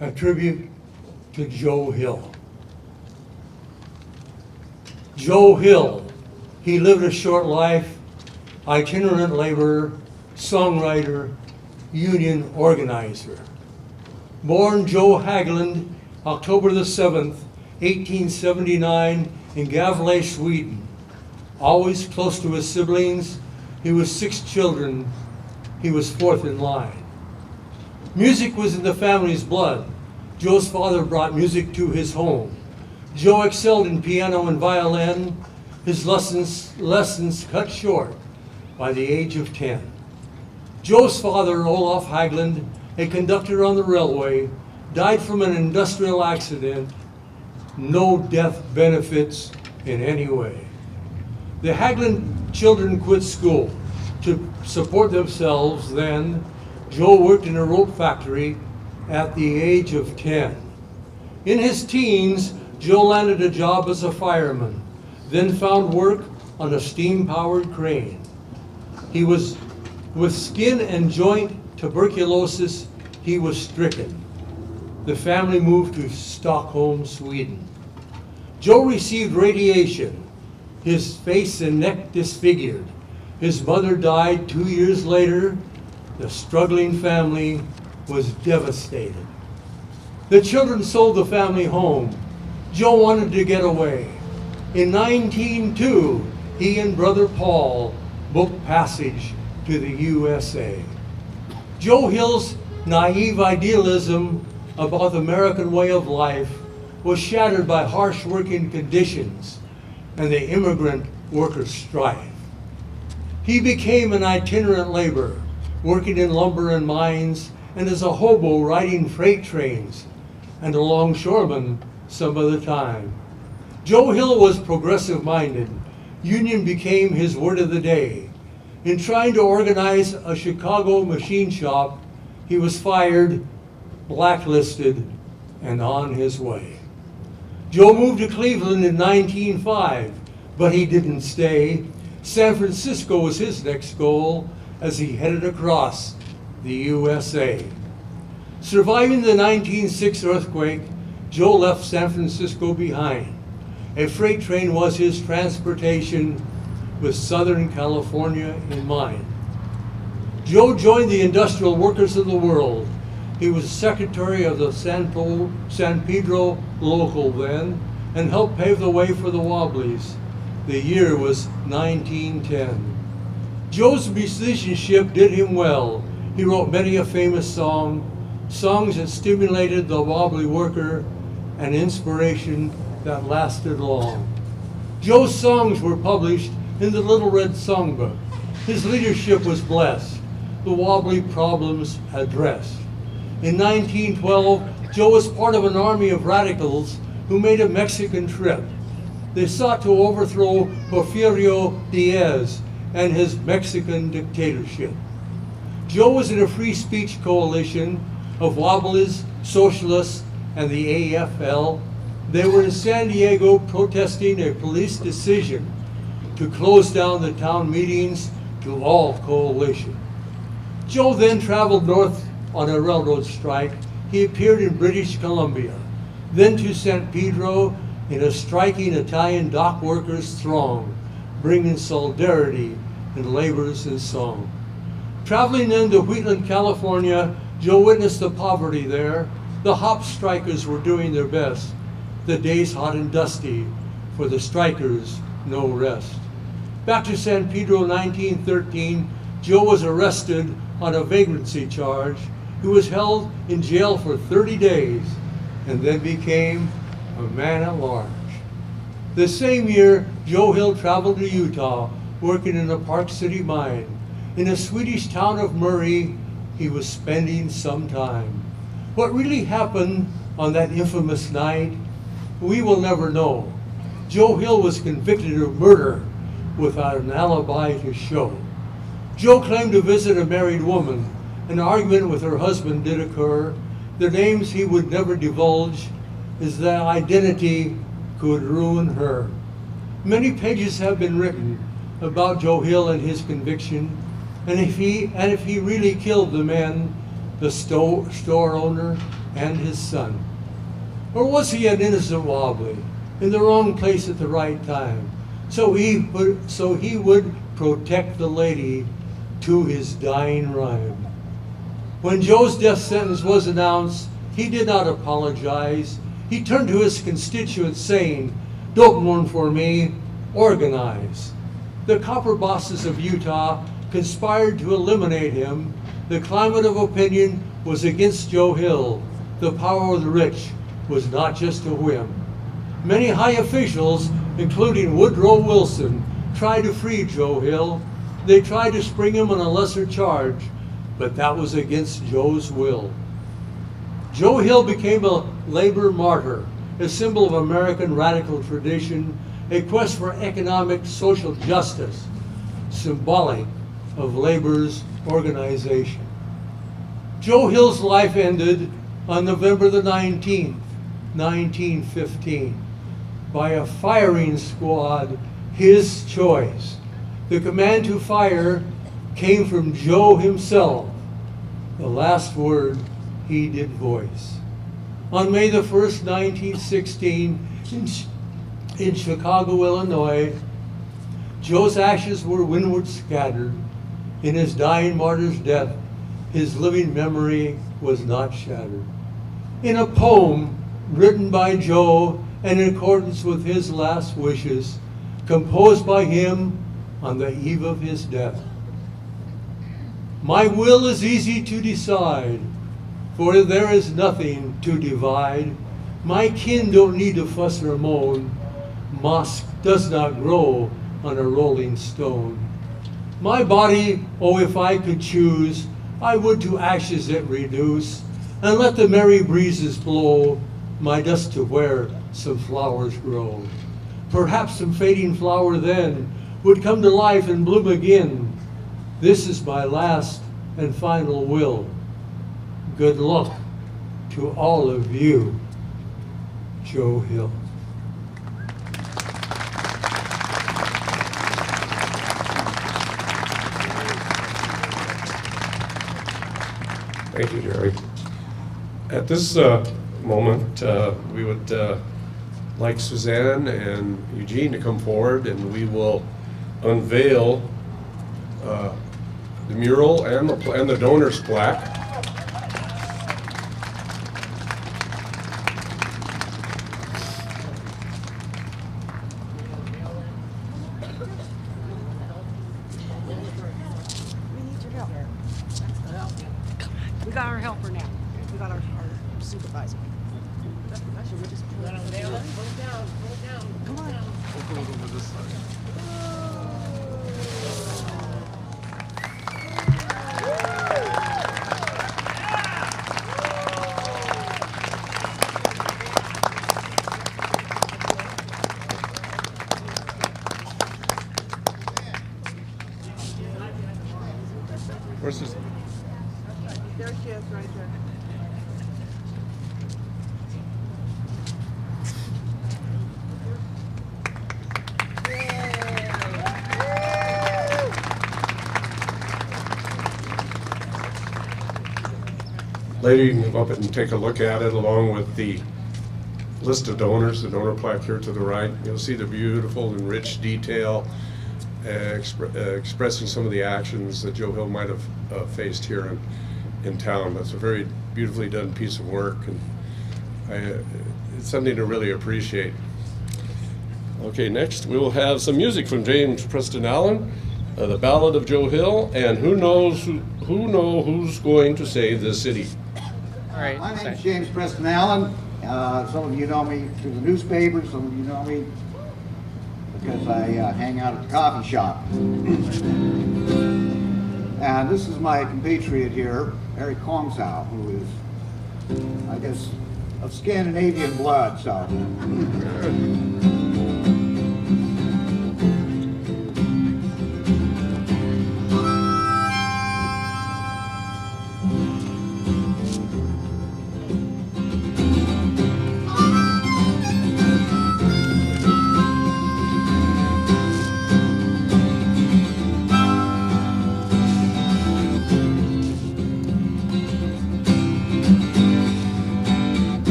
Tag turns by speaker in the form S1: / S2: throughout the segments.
S1: a tribute to Joe Hill. Joe Hill, he lived a short life, itinerant laborer, songwriter, union organizer. Born Joe Hägglund, October the 7th, 1879, in Gavle, Sweden. Always close to his siblings, he was 6 children, he was 4th in line. Music was in the family's blood. Joe's father brought music to his home. Joe excelled in piano and violin, his lessons cut short by the age of 10. Joe's father, Olaf Hägglund, a conductor on the railway, died from an industrial accident. No death benefits in any way. The Hägglund children quit school to support themselves. Then Joe worked in a rope factory at the age of 10. In his teens, Joe landed a job as a fireman, then found work on a steam-powered crane. He was with skin and joint tuberculosis. He was stricken. The family moved to Stockholm, Sweden. Joe received radiation, his face and neck disfigured. His mother died 2 years later. The struggling family was devastated. The children sold the family home. Joe wanted to get away. In 1902, he and brother Paul booked passage to the USA. Joe Hill's naive idealism about the American way of life was shattered by harsh working conditions and the immigrant workers' strife. He became an itinerant laborer, working in lumber and mines, and as a hobo riding freight trains, and a longshoreman some of the time. Joe Hill was progressive-minded. Union became his word of the day. In trying to organize a Chicago machine shop, he was fired, blacklisted, and on his way. Joe moved to Cleveland in 1905, but he didn't stay. San Francisco was his next goal as he headed across the USA. Surviving the 1906 earthquake, Joe left San Francisco behind. A freight train was his transportation with Southern California in mind. Joe joined the Industrial Workers of the World. He was secretary of the San Pedro local then and helped pave the way for the Wobblies. The year was 1910. Joe's musicianship did him well. He wrote many a famous song, songs that stimulated the wobbly worker, an inspiration that lasted long. Joe's songs were published in the Little Red Songbook. His leadership was blessed, the wobbly problems addressed. In 1912, Joe was part of an army of radicals who made a Mexican trip. They sought to overthrow Porfirio Diaz and his Mexican dictatorship. Joe was in a free speech coalition of wobblies, socialists, and the AFL. They were in San Diego protesting a police decision to close down the town meetings to all coalition. Joe then traveled north on a railroad strike. He appeared in British Columbia, then to San Pedro in a striking Italian dock workers throng, bringing solidarity in labors and song. Traveling into Wheatland, California, Joe witnessed the poverty there. The hop strikers were doing their best. The days hot and dusty, for the strikers no rest. Back to San Pedro, 1913, Joe was arrested on a vagrancy charge. He was held in jail for 30 days and then became a man at large. The same year, Joe Hill traveled to Utah, working in a Park City mine. In the Swedish town of Murray, he was spending some time. What really happened on that infamous night, we will never know. Joe Hill was convicted of murder without an alibi to show. Joe claimed to visit a married woman. An argument with her husband did occur. Their names he would never divulge, as their identity could ruin her. Many pages have been written about Joe Hill and his conviction, and if he really killed the men, the store owner, and his son? Or was he an innocent Wobbly, in the wrong place at the right time, so he would protect the lady to his dying rhyme? When Joe's death sentence was announced, he did not apologize. He turned to his constituents saying, "Don't mourn for me, organize." The copper bosses of Utah conspired to eliminate him. The climate of opinion was against Joe Hill. The power of the rich was not just a whim. Many high officials, including Woodrow Wilson, tried to free Joe Hill. They tried to spring him on a lesser charge, but that was against Joe's will. Joe Hill became a labor martyr, a symbol of American radical tradition, a quest for economic social justice, symbolic of labor's organization. Joe Hill's life ended on November the 19th, 1915, by a firing squad, his choice. The command to fire came from Joe himself. The last word he did voice. On May the 1st, 1916, in Chicago, Illinois, Joe's ashes were windward scattered. In his dying martyr's death, his living memory was not shattered. In a poem written by Joe and in accordance with his last wishes, composed by him on the eve of his death. My will is easy to decide, for there is nothing to divide. My kin don't need to fuss or moan. Moss does not grow on a rolling stone. My body, oh, if I could choose, I would to ashes it reduce, and let the merry breezes blow my dust to where some flowers grow. Perhaps some fading flower then would come to life and bloom again. This is my last and final will. Good luck to all of you. Joe Hill.
S2: Thank you, Jerry. At this moment, we would like Suzanne and Eugene to come forward, and we will unveil the mural and the donor's plaque.
S3: We got our helper now. We got our supervisor. Come on.
S2: Where's this?
S3: There she is, right there.
S2: Later, you can go up and take a look at it along with the list of donors, the donor plaque here to the right. You'll see the beautiful and rich detail expressing some of the actions that Joe Hill might have faced here in town. That's a very beautifully done piece of work, and it's something to really appreciate. Okay, next we will have some music from James Preston Allen, the Ballad of Joe Hill, and who knows who's going to save this city.
S4: All right. My name's James Preston Allen. Some of you know me through the newspapers, some of you know me because I hang out at the coffee shop. And this is my compatriot here, Eric Kongsau, who is, I guess, of Scandinavian blood, so.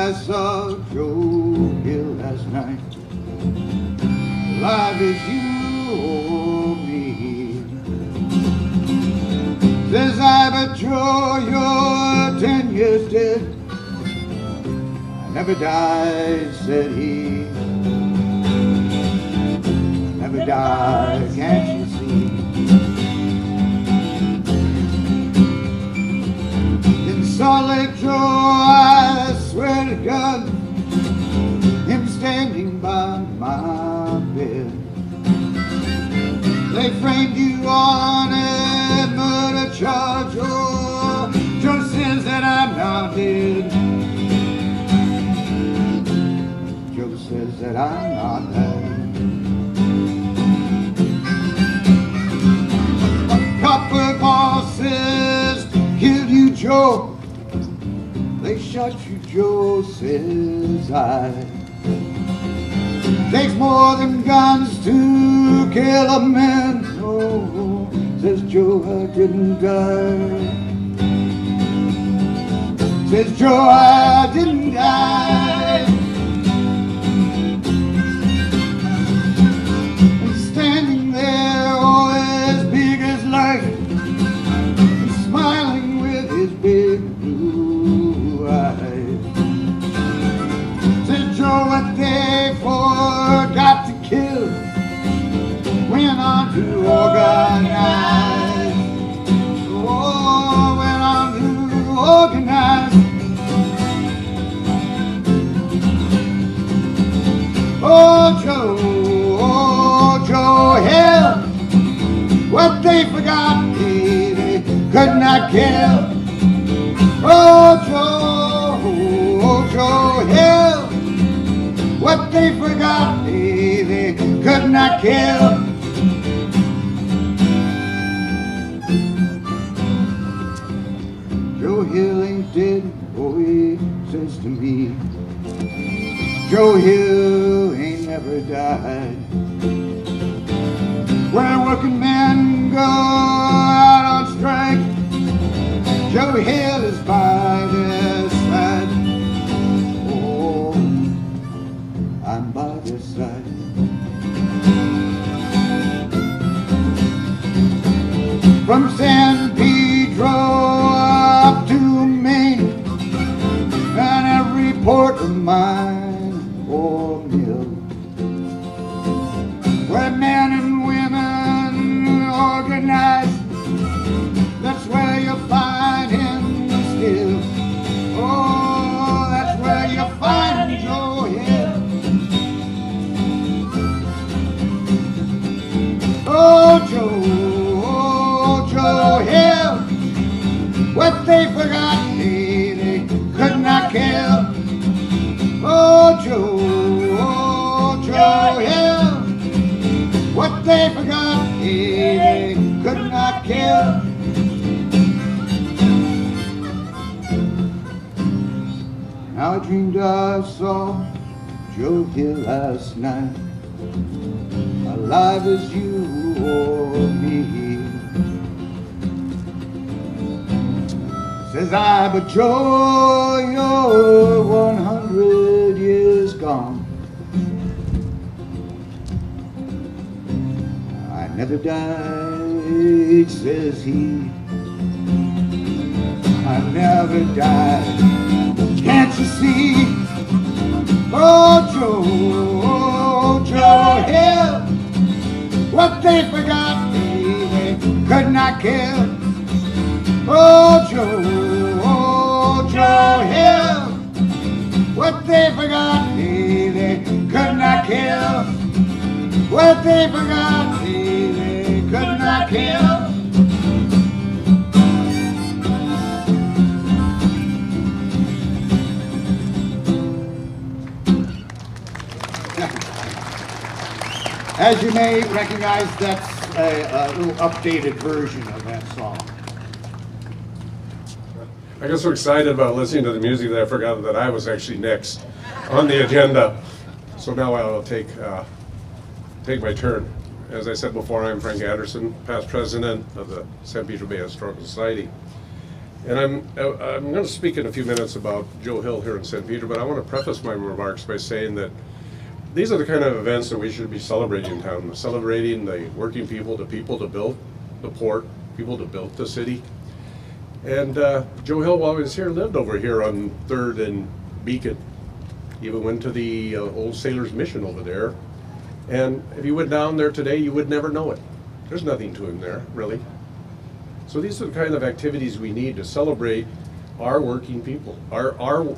S4: I saw Joe Hill last night, alive as you or me. Says I, but Joe, you're 10 years dead. I never died, said he. Never died, can't you see? In Salt Lake, Joe, I swear to God, him standing by my bed. They framed you on a murder charge, oh, Joe says that I'm not dead. Joe says that I'm not dead. Copper bosses killed you, Joe. They shot you, Joe, says I. Takes more than guns to kill a man. No, says Joe, I didn't die. Says Joe, I didn't die. And standing there, all as big as life, and smiling with his big blue eyes. Said Joe, what they forgot to kill went on to organize. Oh, went on to organize. Oh, Joe, hell, what they forgot they could not kill. Oh, Joe, hell, what they forgot they could not kill. Joe Hill ain't dead, boy, says to me. Joe Hill ain't never died. Where working men go out on strike, Joe Hill is by their side. Oh, I'm by their side. From San Pedro up to Maine, and every port of mine or mill, where men and women organize, that's where you find him still. Oh, that's where you find Joe Hill. Oh, Joe Hill, what they forgot they could not kill. Oh, Joe Hill, what they forgot they could not kill. Now I dreamed I saw Joe Hill last night, alive as you or me. Says I, but Joe, you're 100 years gone. I never died, says he. I never died, can't you see? Oh, Joe Hill, what they forgot they could not kill. Oh, Joe Hill, what they forgot they could not kill. What they forgot they could not kill. As you may recognize, that's a little updated version of that song.
S2: I get so excited about listening to the music that I forgot that I was actually next on the agenda. So now I'll take my turn. As I said before, I'm Frank Anderson, past president of the San Pedro Bay Historical Society. And I'm going to speak in a few minutes about Joe Hill here in San Pedro, but I want to preface my remarks by saying that these are the kind of events that we should be celebrating in town, celebrating the working people to build the port, people to build the city. And Joe Hill, while he was here, lived over here on 3rd and Beacon. He even went to the old Sailor's Mission over there. And if you went down there today, you would never know it. There's nothing to him there, really. So these are the kind of activities we need to celebrate our working people, our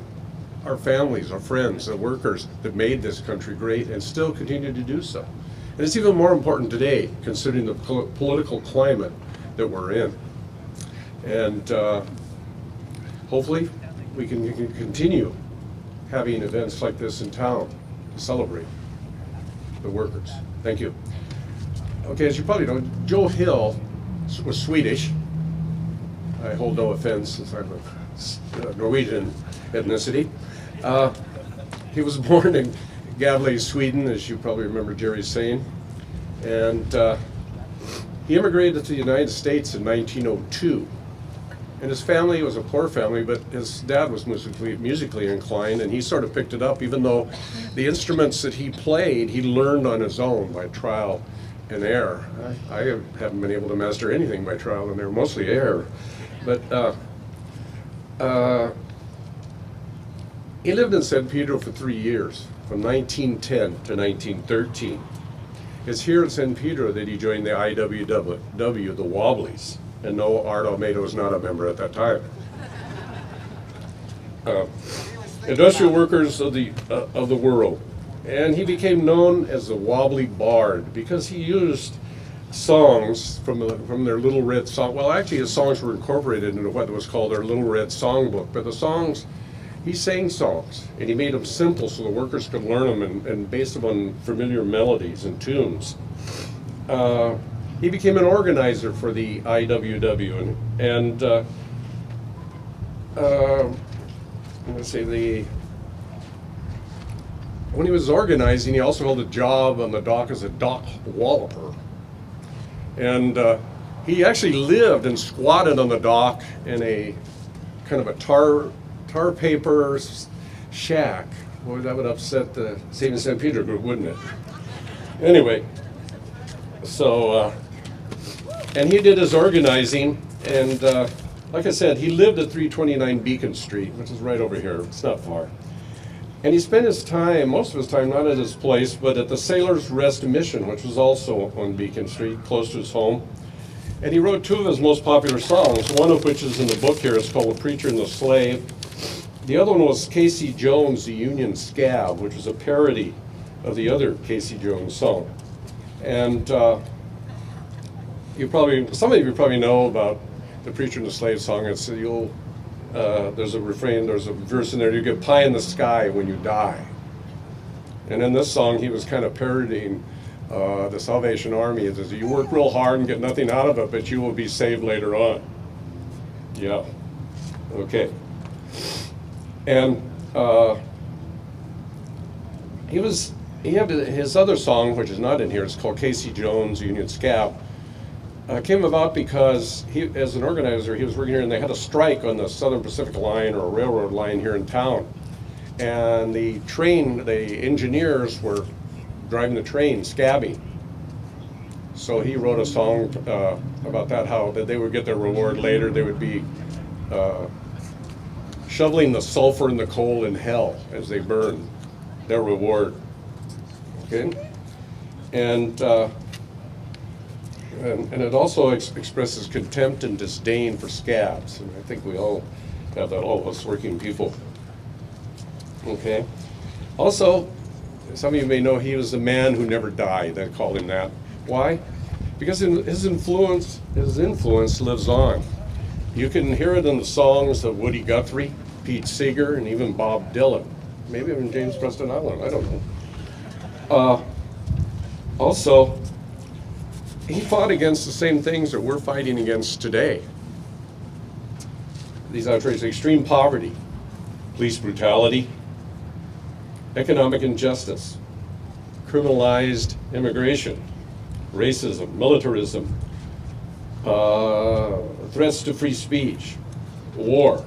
S2: families, our friends, the workers that made this country great and still continue to do so. And it's even more important today, considering the political climate that we're in. And hopefully we can continue having events like this in town to celebrate the workers. Thank you. Okay, as you probably know, Joe Hill was Swedish. I hold no offense since I'm a Norwegian ethnicity. He was born in Gavle, Sweden, as you probably remember Jerry saying. And he immigrated to the United States in 1902. And his family was a poor family, but his dad was musically inclined, and he sort of picked it up, even though the instruments that he played, he learned on his own by trial and error. I haven't been able to master anything by trial and error, mostly error. But he lived in San Pedro for 3 years, from 1910 to 1913. It's here in San Pedro that he joined the ILWU, the Wobblies. And no, Art Almeida was not a member at that time. Industrial workers of the world. And he became known as the Wobbly Bard because he used songs from their Little Red Song. Well, actually his songs were incorporated into what was called their Little Red Songbook. But the songs, he sang songs, and he made them simple so the workers could learn them and based them on familiar melodies and tunes. He became an organizer for the ILWU, and let's see, when he was organizing, he also held a job on the dock as a dock walloper. And he actually lived and squatted on the dock in a kind of a tar paper shack. Boy, that would upset the Saving San Pedro group, wouldn't it? Anyway, so, and he did his organizing, and like I said, he lived at 329 Beacon Street, which is right over here. It's not far. And he spent his time, most of his time, not at his place, but at the Sailor's Rest Mission, which was also on Beacon Street, close to his home. And he wrote 2 of his most popular songs, one of which is in the book here. It's called The Preacher and the Slave. The other one was Casey Jones, The Union Scab, which was a parody of the other Casey Jones song. And some of you probably know about The Preacher and the Slave song. It's there's a refrain, there's a verse in there, you get pie in the sky when you die. And in this song, he was kind of parodying the Salvation Army. It says, you work real hard and get nothing out of it, but you will be saved later on. Yeah, okay. And he had his other song, which is not in here, it's called Casey Jones, Union Scab. Came about because he, as an organizer, he was working here and they had a strike on the Southern Pacific line or a railroad line here in town. And the engineers were driving the train, scabbing. So he wrote a song about that, how that they would get their reward later. They would be shoveling the sulfur and the coal in hell as they burned, their reward. Okay? And it also expresses contempt and disdain for scabs. And I think we all have that, all of us working people. Okay? Also, some of you may know he was the man who never died. They called him that. Why? Because his influence lives on. You can hear it in the songs of Woody Guthrie, Pete Seeger, and even Bob Dylan. Maybe even James Preston Island, I don't know. Also, he fought against the same things that we're fighting against today. These outrages, extreme poverty, police brutality, economic injustice, criminalized immigration, racism, militarism, threats to free speech, war.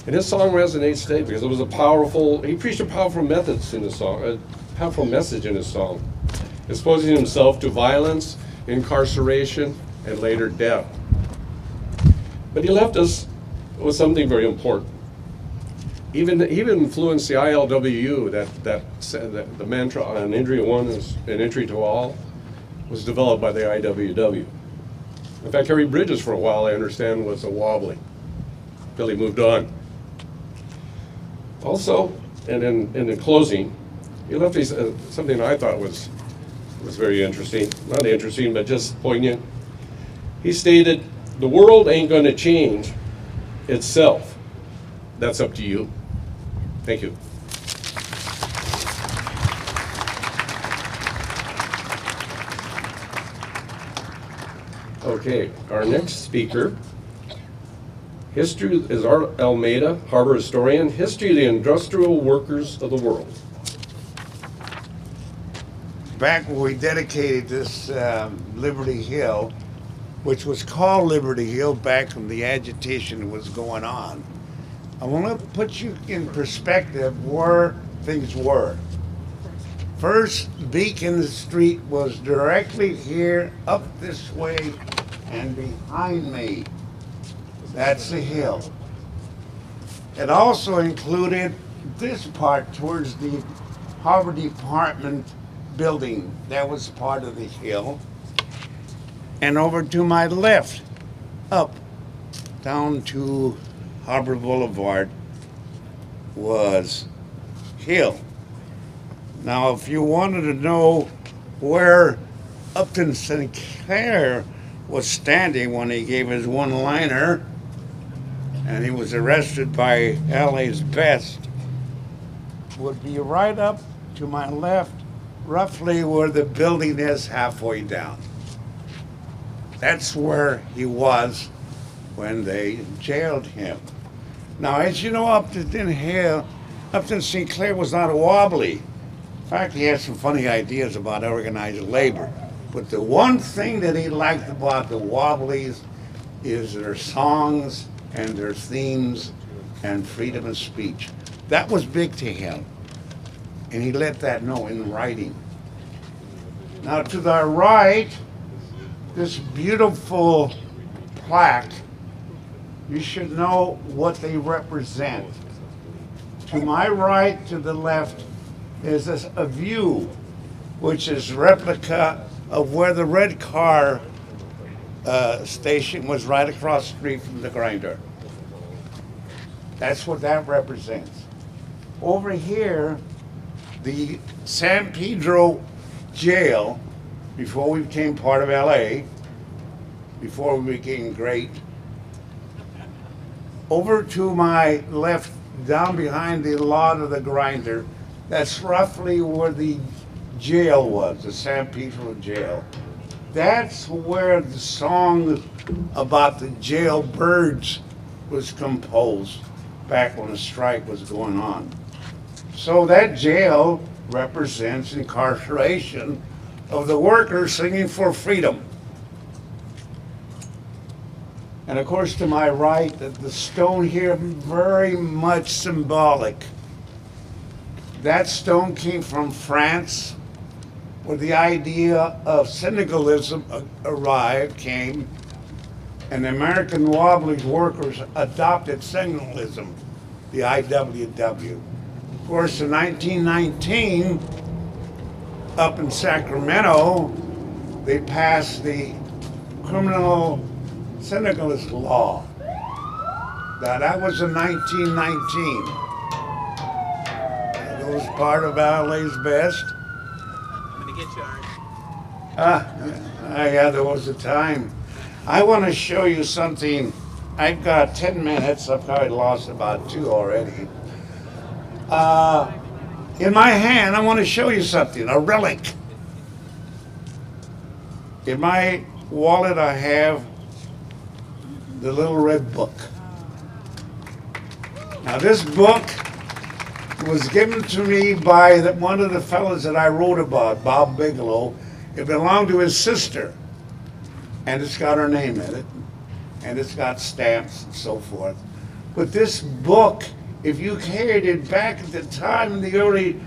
S2: And his song resonates today because it was he preached a powerful message in his song, exposing himself to violence, incarceration, and later death. But he left us with something very important. He even influenced the ILWU, that the mantra, an injury to one is an injury to all, was developed by the IWW. In fact, Harry Bridges for a while, I understand, was a wobbly, till he moved on. Also, and in closing, he left me something I thought was very interesting. Not interesting, but just poignant. He stated, "The world ain't gonna change itself. That's up to you." Thank you. Okay, our next speaker, history is Art Almeida, harbor historian, history of the industrial workers of the world.
S4: Back when we dedicated this Liberty Hill, which was called Liberty Hill back when the agitation was going on, I want to put you in perspective where things were. First, Beacon Street was directly here, up this way, and behind me. That's the hill. It also included this part towards the Harbor Department building. That was part of the hill. And over to my left, up, down to Harbor Boulevard was hill. Now, if you wanted to know where Upton Sinclair was standing when he gave his one-liner, and he was arrested by LA's best, would be right up to my left, roughly where the building is halfway down. That's where he was when they jailed him. Now, as you know, Upton Sinclair was not a wobbly. In fact, he had some funny ideas about organized labor. But the one thing that he liked about the Wobblies is their songs and their themes and freedom of speech. That was big to him. And he let that know in writing. Now, to the right, this beautiful plaque, you should know what they represent. To my right, to the left, is a view, which is replica of where the red car station was right across the street from the grinder. That's what that represents. Over here, the San Pedro jail, before we became part of LA, before we became great. Over to my left, down behind the lot of the grinder, that's roughly where the jail was, the San Pedro jail. That's where the song about the jailbirds was composed back when the strike was going on. So that jail represents incarceration of the workers singing for freedom. And of course, to my right, the stone here, very much symbolic. That stone came from France, where the idea of syndicalism came, and the American Wobbly workers adopted syndicalism, the IWW. Of course, in 1919, up in Sacramento, they passed the criminal syndicalist law. Now, that was in 1919. It was part of LA's best.
S5: I'm gonna get you, Art.
S4: Yeah, there was a time. I want to show you something. I've got 10 minutes. I've probably lost about 2 already. In my hand, I want to show you something, a relic. In my wallet, I have the little red book. Now, this book was given to me by one of the fellows that I wrote about, Bob Bigelow. It belonged to his sister, and it's got her name in it. and it's got stamps and so forth. But this book, if you carried it back at the time in the early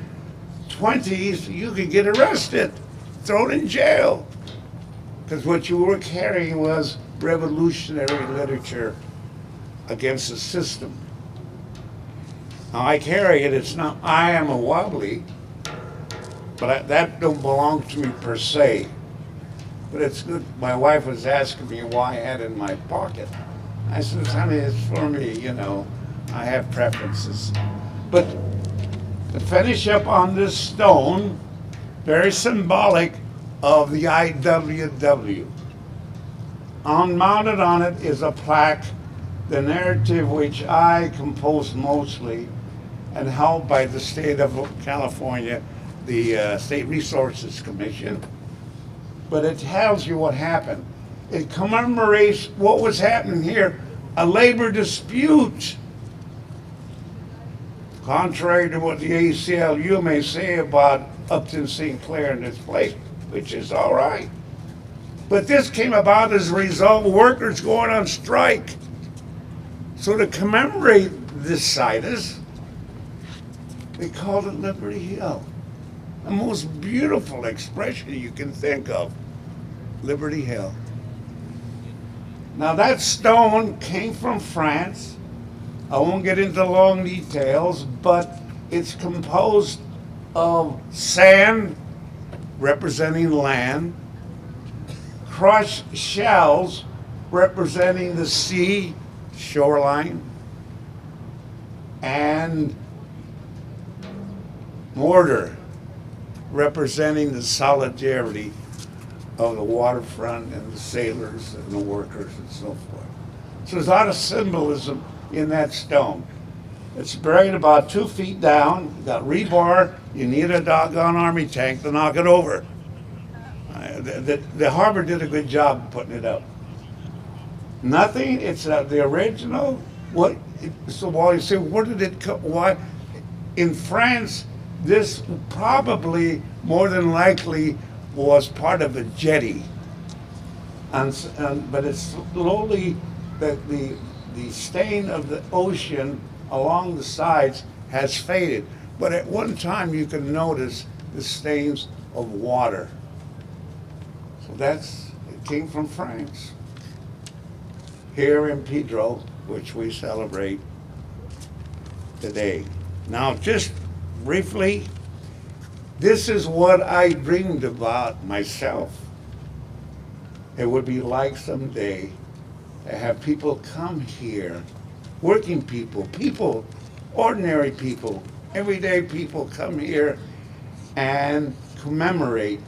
S4: 20s, you could get arrested, thrown in jail. Because what you were carrying was revolutionary literature against the system. Now I carry it, it's not, I am a wobbly, but that don't belong to me per se. But it's good. My wife was asking me why I had it in my pocket. I said, honey, it's for me, you know. I have preferences. But to finish up on this stone, very symbolic of the ILWU. Mounted on it is a plaque, the narrative which I composed mostly and held by the state of California, the State Resources Commission. But it tells you what happened. It commemorates what was happening here, a labor dispute. Contrary to what the ACLU may say about Upton St. Clair and its place, which is all right. But this came about as a result of workers going on strike. So to commemorate this situs, they called it Liberty Hill. The most beautiful expression you can think of, Liberty Hill. Now that stone came from France. I won't get into long details, but it's composed of sand, representing land, crushed shells, representing the sea, shoreline, and mortar, representing the solidarity of the waterfront and the sailors and the workers and so forth. So there's a lot of symbolism in that stone. It's buried about 2 feet down. You got rebar. You need a doggone army tank to knock it over. The harbor did a good job putting it up. Nothing. It's the original. What? So while you say, where did it come? Why? In France, this probably more than likely was part of a jetty, but it's slowly that the stain of the ocean along the sides has faded. But at one time you can notice the stains of water. So it came from France. Here in Pedro, which we celebrate today. Now just briefly, this is what I dreamed about myself. It would be like someday to have people come here, working people, ordinary people, everyday people come here and commemorate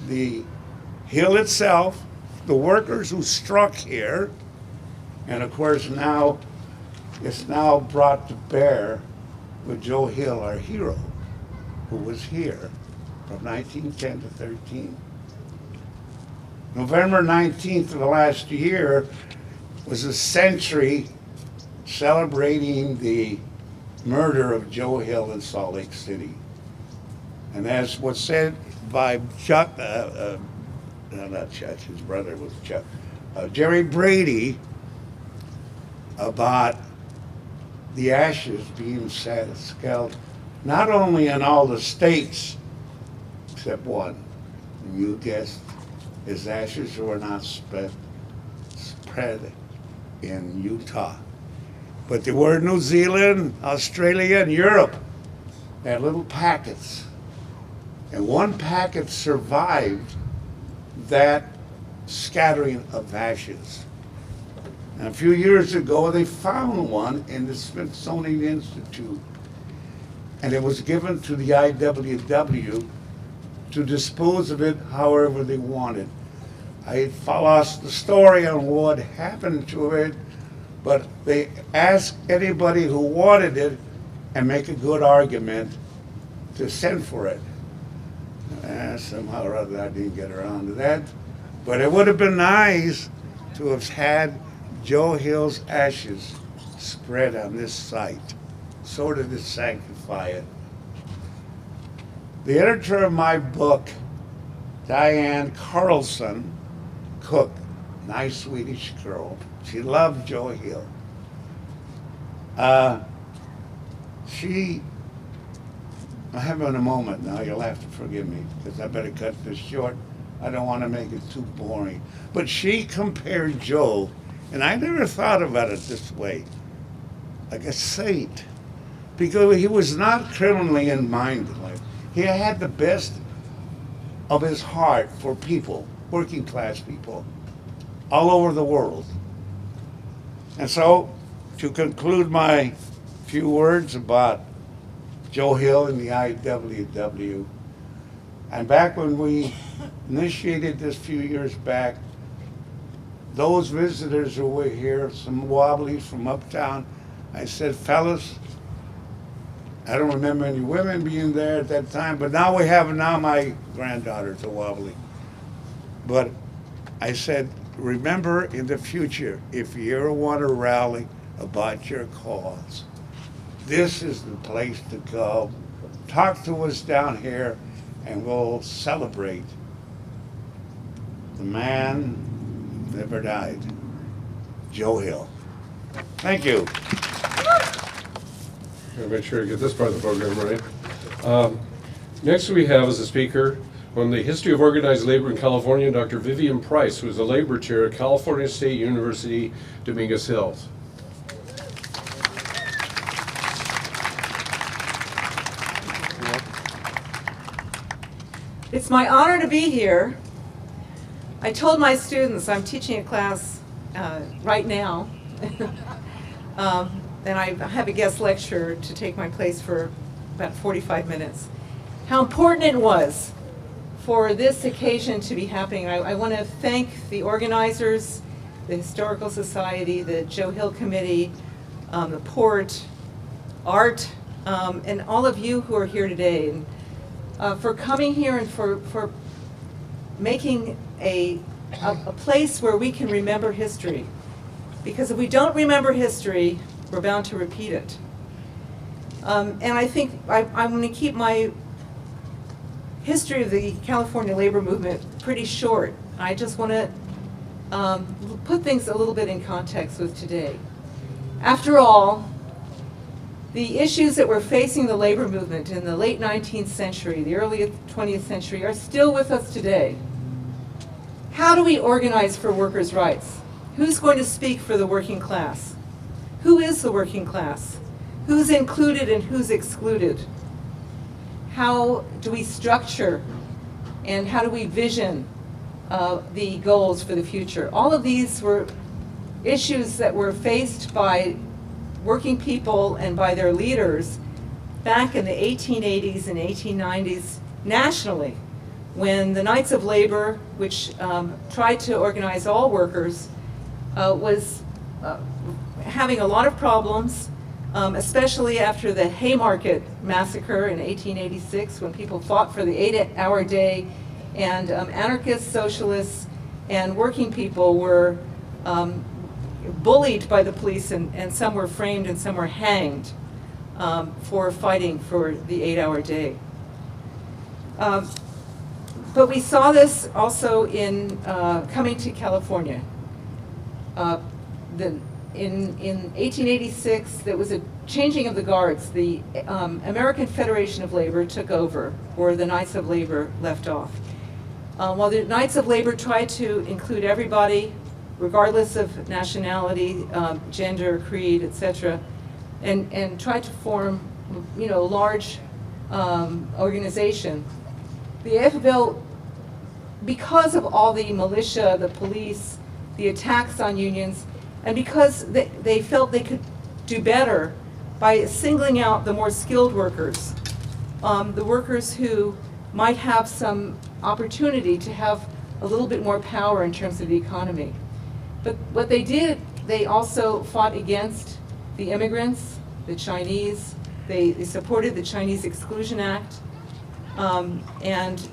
S4: the hill itself, the workers who struck here, and of course now it's now brought to bear with Joe Hill, our hero, who was here from 1910 to 13. November 19th of the last year was a century celebrating the murder of Joe Hill in Salt Lake City. And as was said by Chuck, not Chuck, his brother was Chuck, Jerry Brady, about the ashes being scattered not only in all the states, except one. And you guessed, his ashes were not spread in Utah. But they were in New Zealand, Australia, and Europe. They had little packets. And one packet survived that scattering of ashes. And a few years ago, they found one in the Smithsonian Institute. And it was given to the ILWU to dispose of it however they wanted. I lost the story on what happened to it, but they asked anybody who wanted it and make a good argument to send for it. Somehow or other I didn't get around to that. But it would have been nice to have had Joe Hill's ashes spread on this site, sort of to sanctify it. The editor of my book, Diane Carlson, cook, nice Swedish girl, She loved Joe Hill. I'm having a moment now, you'll have to forgive me, because I better cut this short. I don't want to make it too boring. But she compared Joe, and I never thought about it this way, like a saint, because he was not criminally minded. He had the best of his heart for people, working class people, all over the world. And so, to conclude my few words about Joe Hill and the ILWU, and back when we initiated this few years back, those visitors who were here, some wobblies from uptown, I said, fellas, I don't remember any women being there at that time, but now my granddaughter's a wobbly. But I said, remember in the future, if you ever want to rally about your cause, this is the place to go. Talk to us down here, and we'll celebrate the man who never died, Joe Hill. Thank you.
S2: Gotta make sure I get this part of the program right. Next we have as a speaker on the history of organized labor in California, Dr. Vivian Price, who is a labor chair at California State University, Dominguez Hills.
S6: It's my honor to be here. I told my students I'm teaching a class right now, and I have a guest lecturer to take my place for about 45 minutes. How important it was for this occasion to be happening. I want to thank the organizers, the Historical Society, the Joe Hill Committee, the Port, Art, and all of you who are here today. And, for coming here and for making a place where we can remember history. Because if we don't remember history, we're bound to repeat it. And I think I'm going to keep my history of the California labor movement pretty short. I just want to put things a little bit in context with today. After all, the issues that were facing the labor movement in the late 19th century, the early 20th century, are still with us today. How do we organize for workers' rights? Who's going to speak for the working class? Who is the working class? Who's included and who's excluded? How do we structure and how do we vision the goals for the future? All of these were issues that were faced by working people and by their leaders back in the 1880s and 1890s nationally, when the Knights of Labor, which tried to organize all workers, was having a lot of problems, especially after the Haymarket Massacre in 1886, when people fought for the 8-hour day, and anarchists, socialists, and working people were bullied by the police, and some were framed and some were hanged for fighting for the 8-hour day. But we saw this also in coming to California. In 1886, there was a changing of the guards. The American Federation of Labor took over, where the Knights of Labor left off. While the Knights of Labor tried to include everybody, regardless of nationality, gender, creed, etc., and tried to form, a large organization. The AFL, because of all the militia, the police, the attacks on unions, and because they felt they could do better by singling out the more skilled workers, the workers who might have some opportunity to have a little bit more power in terms of the economy. But what they did, they also fought against the immigrants, the Chinese. They supported the Chinese Exclusion Act. And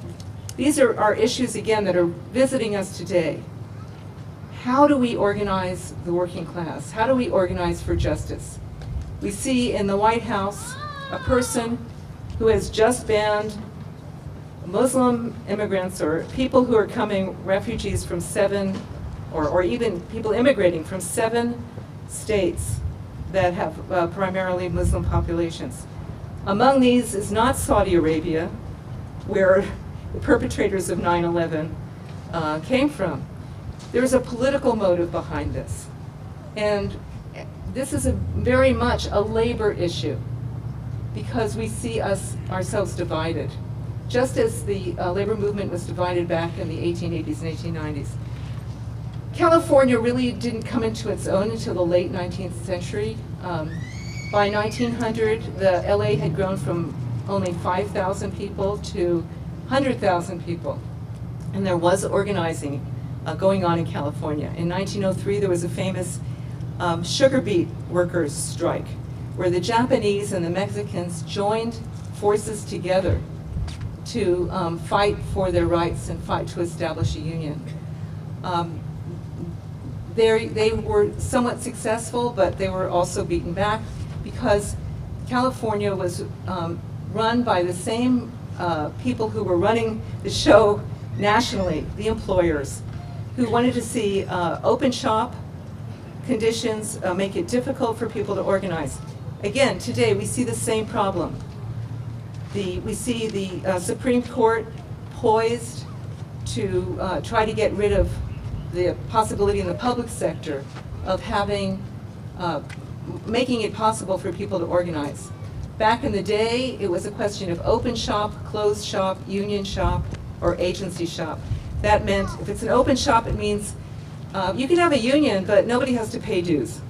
S6: these are issues, again, that are visiting us today. How do we organize the working class? How do we organize for justice? We see in the White House a person who has just banned Muslim immigrants or people who are coming, refugees from 7 or even people immigrating from 7 states that have primarily Muslim populations. Among these is not Saudi Arabia, where the perpetrators of 9/11 came from. There's a political motive behind this. And this is very much a labor issue because we see ourselves divided, just as the labor movement was divided back in the 1880s and 1890s. California really didn't come into its own until the late 19th century. By 1900, the LA had grown from only 5,000 people to 100,000 people. And there was organizing going on in California. In 1903, there was a famous sugar beet workers' strike, where the Japanese and the Mexicans joined forces together to fight for their rights and fight to establish a union. They were somewhat successful, but they were also beaten back because California was run by the same people who were running the show nationally, the employers, who wanted to see open shop conditions, make it difficult for people to organize. Again, today we see the same problem. We see the Supreme Court poised to try to get rid of the possibility in the public sector of having, making it possible for people to organize. Back in the day, it was a question of open shop, closed shop, union shop, or agency shop. That meant if it's an open shop, it means you can have a union, but nobody has to pay dues.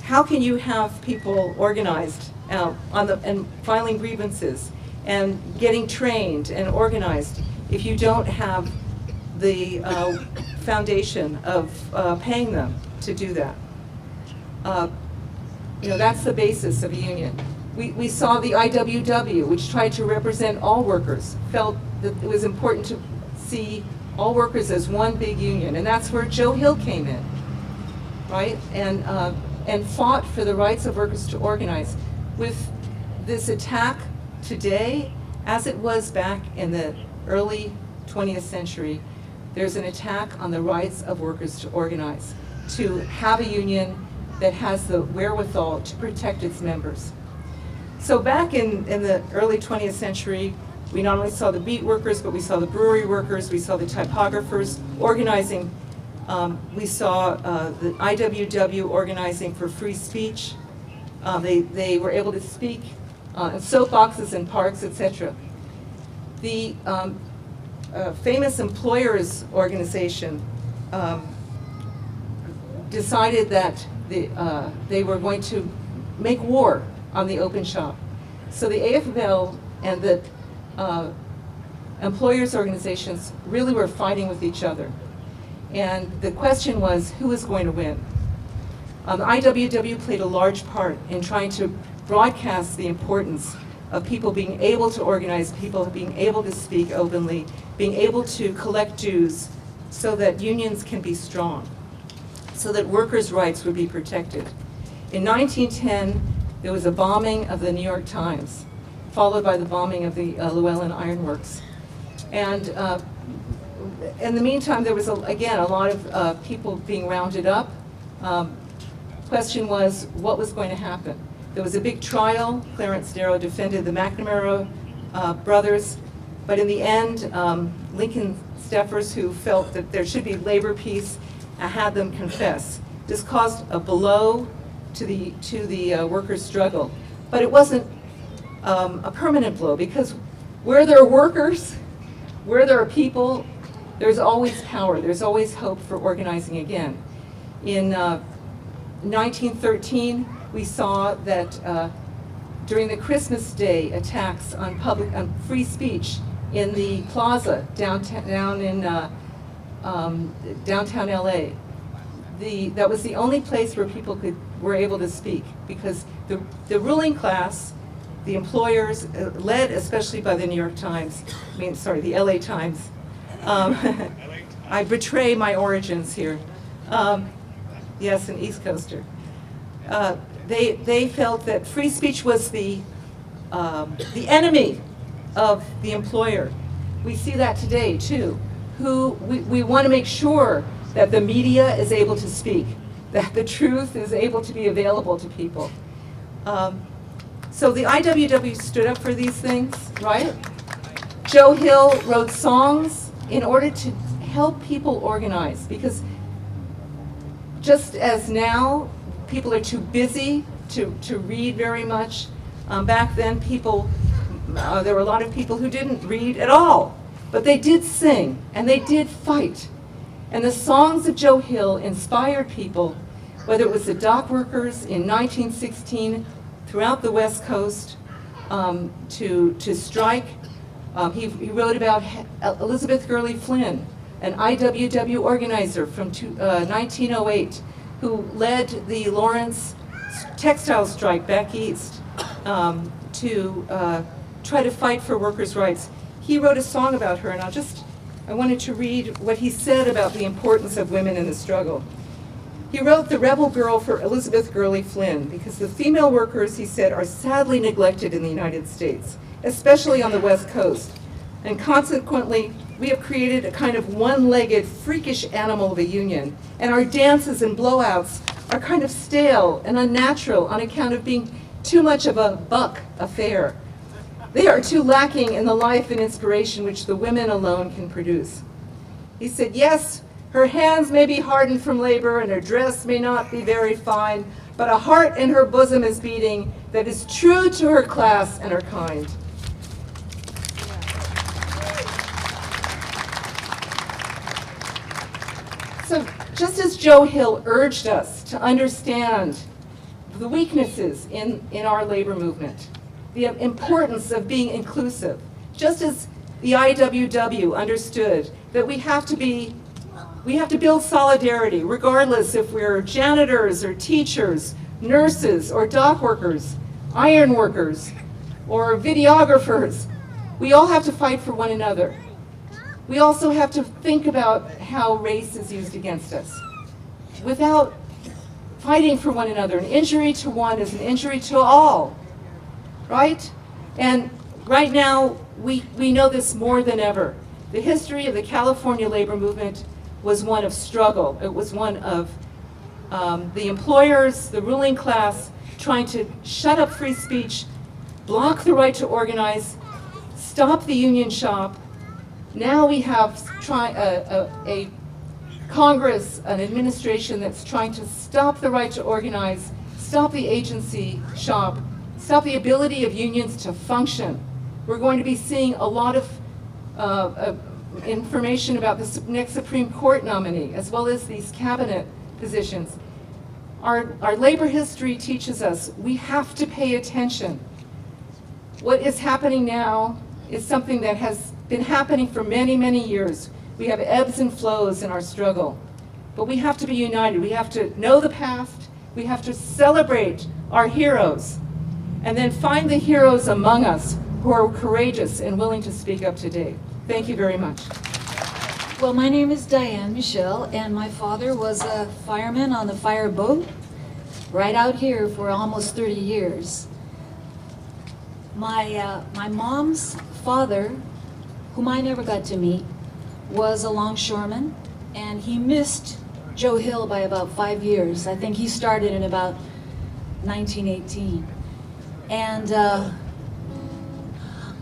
S6: How can you have people organized and filing grievances and getting trained and organized if you don't have the foundation of paying them to do that? That's the basis of a union. We saw the IWW, which tried to represent all workers, felt that it was important to see all workers as one big union, and that's where Joe Hill came in, right? And fought for the rights of workers to organize. With this attack today, as it was back in the early 20th century, there's an attack on the rights of workers to organize, to have a union that has the wherewithal to protect its members. So back in the early 20th century, we not only saw the beet workers, but we saw the brewery workers, we saw the typographers organizing. We saw the IWW organizing for free speech. They were able to speak in soapboxes in parks, etc. The famous employers organization decided that they were going to make war on the open shop. So the AFL and the employers organizations really were fighting with each other. And the question was, who was going to win? The IWW played a large part in trying to broadcast the importance of people being able to organize, people being able to speak openly, being able to collect dues so that unions can be strong, so that workers' rights would be protected. In 1910, there was a bombing of the New York Times, followed by the bombing of the Llewellyn Iron Works. And in the meantime, there was, again, a lot of people being rounded up. Question was, what was going to happen? There was a big trial. Clarence Darrow defended the McNamara brothers. But in the end, Lincoln Steffers, who felt that there should be labor peace, had them confess. This caused a blow to the workers' struggle. But it wasn't a permanent blow, because where there are workers, where there are people, there's always power. There's always hope for organizing again. In 1913, we saw that during the Christmas Day attacks on free speech in the Plaza downtown in downtown LA, that was the only place where people were able to speak, because the ruling class, the employers, led especially by the New York Times, the LA Times. I betray my origins here. Yes, an East Coaster. They felt that free speech was the enemy of the employer. We see that today too. We want to make sure that the media is able to speak, that the truth is able to be available to people. So the IWW stood up for these things, right? Joe Hill wrote songs in order to help people organize, because just as now people are too busy to read very much, back then there were a lot of people who didn't read at all, but they did sing and they did fight. And the songs of Joe Hill inspired people, whether it was the dock workers in 1916 throughout the West Coast to strike. He wrote about Elizabeth Gurley Flynn, an IWW organizer from 1908, who led the Lawrence textile strike back east to try to fight for workers' rights. He wrote a song about her, and I wanted to read what he said about the importance of women in the struggle. He wrote "The Rebel Girl" for Elizabeth Gurley Flynn, because the female workers, he said, are sadly neglected in the United States, especially on the West Coast. And consequently, we have created a kind of one-legged, freakish animal of a union, and our dances and blowouts are kind of stale and unnatural on account of being too much of a buck affair. They are too lacking in the life and inspiration which the women alone can produce. He said, yes, her hands may be hardened from labor and her dress may not be very fine, but a heart in her bosom is beating that is true to her class and her kind. So just as Joe Hill urged us to understand the weaknesses in our labor movement, the importance of being inclusive, just as the IWW understood that we have to build solidarity, regardless if we're janitors or teachers, nurses or dock workers, iron workers, or videographers. We all have to fight for one another. We also have to think about how race is used against us. Without fighting for one another, an injury to one is an injury to all, right? And right now, we know this more than ever. The history of the California labor movement was one of struggle. It was one of the employers, the ruling class, trying to shut up free speech, block the right to organize, stop the union shop. Now we have a Congress, an administration that's trying to stop the right to organize, stop the agency shop, stop the ability of unions to function. We're going to be seeing a lot of information about the next Supreme Court nominee, as well as these cabinet positions. Our labor history teaches us we have to pay attention. What is happening now is something that has been happening for many, many years. We have ebbs and flows in our struggle, but we have to be united. We have to know the past. We have to celebrate our heroes, and then find the heroes among us who are courageous and willing to speak up today. Thank you very much.
S7: Well, my name is Diane Michelle, and my father was a fireman on the fire boat right out here for almost 30 years. My mom's father, whom I never got to meet, was a longshoreman, and he missed Joe Hill by about 5 years. I think he started in about 1918. And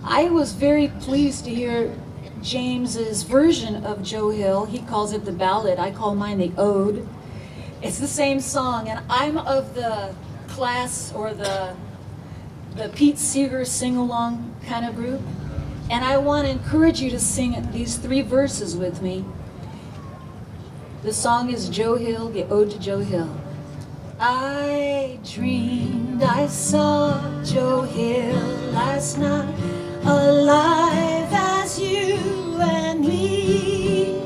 S7: I was very pleased to hear James's version of Joe Hill. He calls it the ballad. I call mine the ode. It's the same song, and I'm of the class or the Pete Seeger sing-along kind of group. And I want to encourage you to sing these 3 verses with me. The song is Joe Hill, the ode to Joe Hill. I dreamed I saw Joe Hill last night, alive as you and me.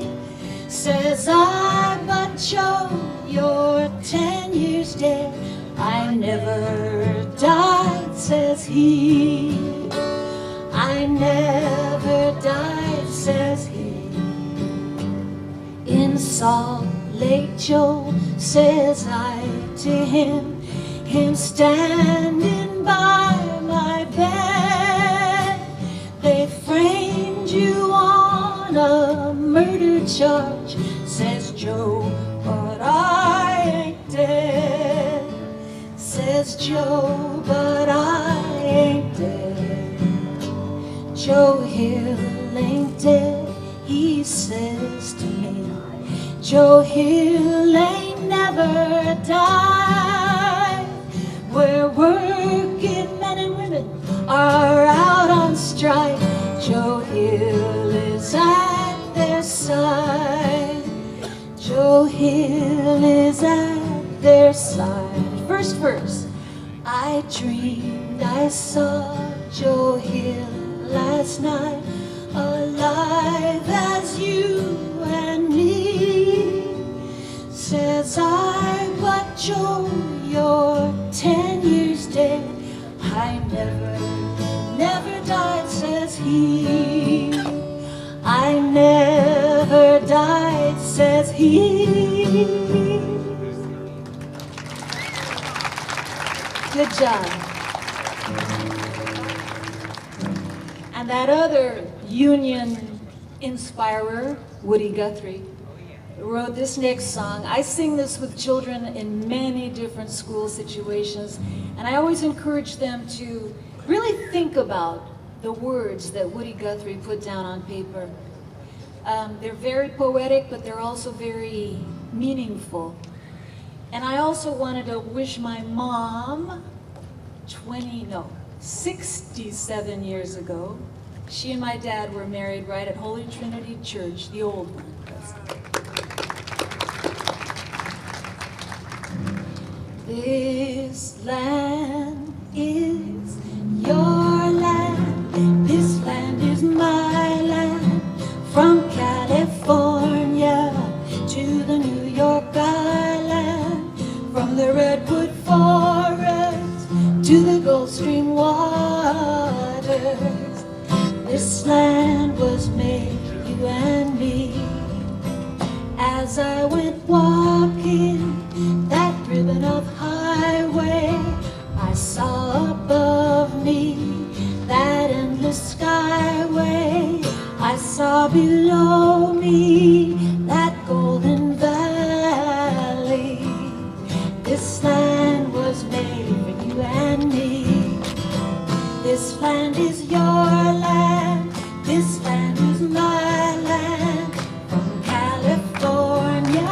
S7: Says I, but Joe, you're 10 years dead. I never died, says he. I never died, says he. In Salt Lake, Joe, says I to him standing by my bed. They framed you on a murder charge, says Joe. Joe, but I ain't dead. Says Joe, but I ain't dead. Joe Hill ain't dead, he says to me. Joe Hill ain't never died. Where working men and women are out on strike, Joe Hill is at their side. Joe Hill is at their side. First verse. I dreamed I saw Joe Hill last night, alive as you and me. Says I, but Joe, you're 10 years dead. I never died, says he. I never died, says he. Good job. And that other union inspirer, Woody Guthrie, wrote this next song. I sing this with children in many different school situations, and I always encourage them to really think about the words that Woody Guthrie put down on paper. They're very poetic, but they're also very meaningful. And I also wanted to wish my mom 67 years ago. She and my dad were married right at Holy Trinity Church, the old one. This land is your land. This land is my land. From California to the New York Island, from the Redwood Forest to the Gulf Stream waters. This land was made for you and me. As I went walking that ribbon of highway, I saw above me that endless skyway. I saw below me that golden valley. This land was made for you and me. This land is your land. This land is my land. From California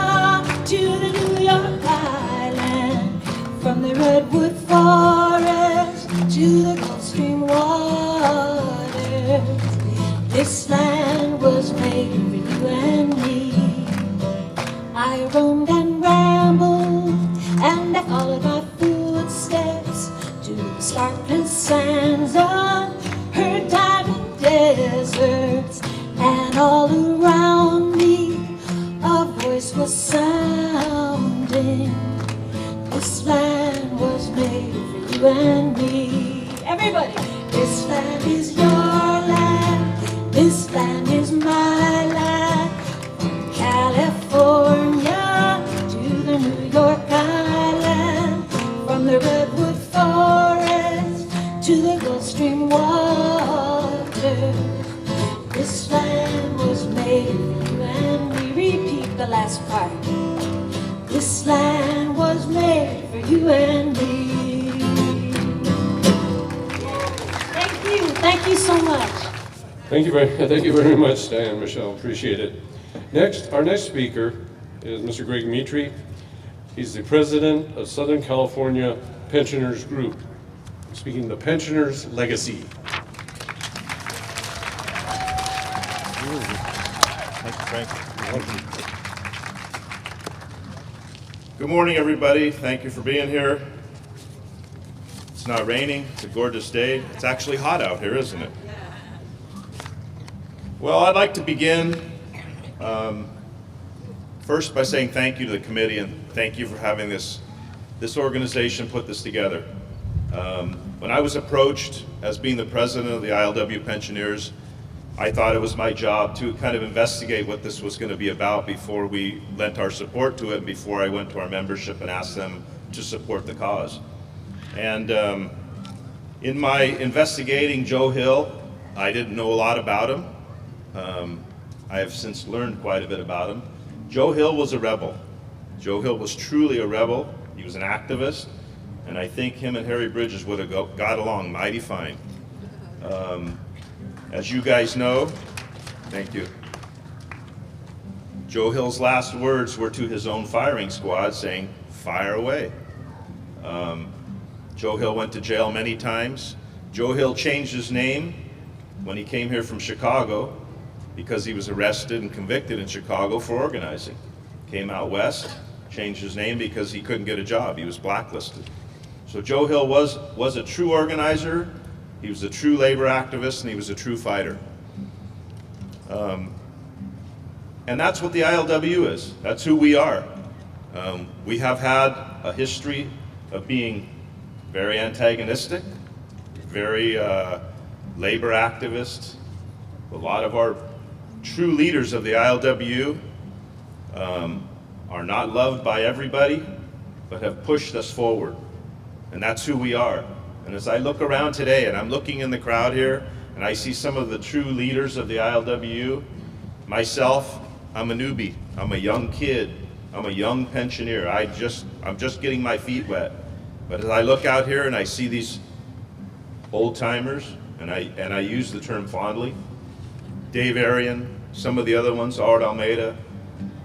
S7: to the New York Island, from the Redwood Forest to the Gulf Stream waters. This land was made for you and me. I roamed and rambled, and I followed my footsteps to the sparkling sands of her diamond deserts. And all around me a voice was sounding. This land was made for you and me. Everybody! This land is your land. This land is my land. From California to the New York Island, from the Redwood Forest to the Gulf Stream waters. This land was made for you and we. Repeat the last part. This land was made for you and me. Thank you so much.
S2: Thank you very much, Diane, Michelle. Appreciate it. Next, our next speaker is Mr. Greg Mitri. He's the president of Southern California Pensioners Group, speaking the Pensioners' Legacy.
S8: Thank you, Frank. Good morning, everybody. Thank you for being here. It's not raining. It's a gorgeous day. It's actually hot out here, isn't it? Well, I'd like to begin first by saying thank you to the committee and thank you for having this organization put this together. When I was approached as being the president of the ILWU Pensioners, I thought it was my job to kind of investigate what this was going to be about before we lent our support to it and before I went to our membership and asked them to support the cause. And in my investigating Joe Hill, I didn't know a lot about him. I have since learned quite a bit about him. Joe Hill was a rebel. Joe Hill was truly a rebel. He was an activist, and I think him and Harry Bridges would have got along mighty fine. As you guys know, thank you. Joe Hill's last words were to his own firing squad saying, "Fire away." Joe Hill went to jail many times. Joe Hill changed his name when he came here from Chicago because he was arrested and convicted in Chicago for organizing. Came out west, changed his name because he couldn't get a job. He was blacklisted. So Joe Hill was a true organizer, he was a true labor activist, and he was a true fighter. And that's what the ILWU is. That's who we are. We have had a history of being very antagonistic, very labor activist. A lot of our true leaders of the ILWU are not loved by everybody, but have pushed us forward. And that's who we are. And as I look around today, and I'm looking in the crowd here, and I see some of the true leaders of the ILWU, myself, I'm a newbie, I'm a young kid, I'm a young pensioner, I'm just getting my feet wet. But as I look out here and I see these old timers, and I use the term fondly, Dave Arian, some of the other ones, Art Almeida,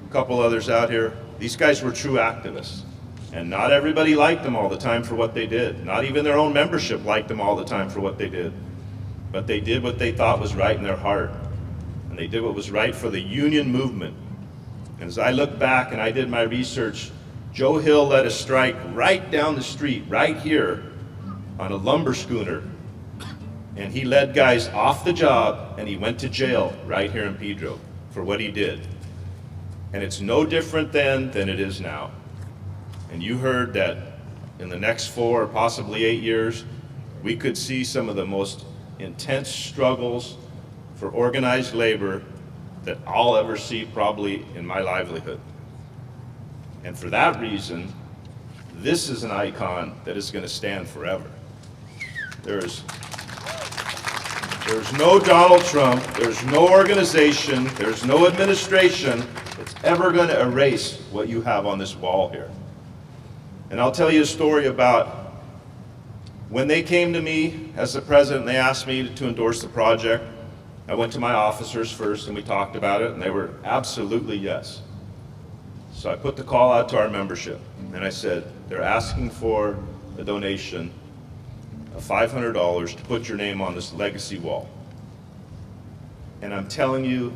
S8: a couple others out here, these guys were true activists. And not everybody liked them all the time for what they did. Not even their own membership liked them all the time for what they did. But they did what they thought was right in their heart. And they did what was right for the union movement. And as I look back and I did my research, Joe Hill led a strike right down the street, right here, on a lumber schooner. And he led guys off the job and he went to jail right here in Pedro for what he did. And it's no different then than it is now. And you heard that in the next 4 or possibly 8 years, we could see some of the most intense struggles for organized labor that I'll ever see probably in my livelihood. And for that reason, this is an icon that is going to stand forever. There's no Donald Trump, there's no organization, there's no administration that's ever going to erase what you have on this wall here. And I'll tell you a story about when they came to me as the president and they asked me to endorse the project. I went to my officers first and we talked about it and they were absolutely yes. So I put the call out to our membership and I said, they're asking for a donation of $500 to put your name on this legacy wall. And I'm telling you,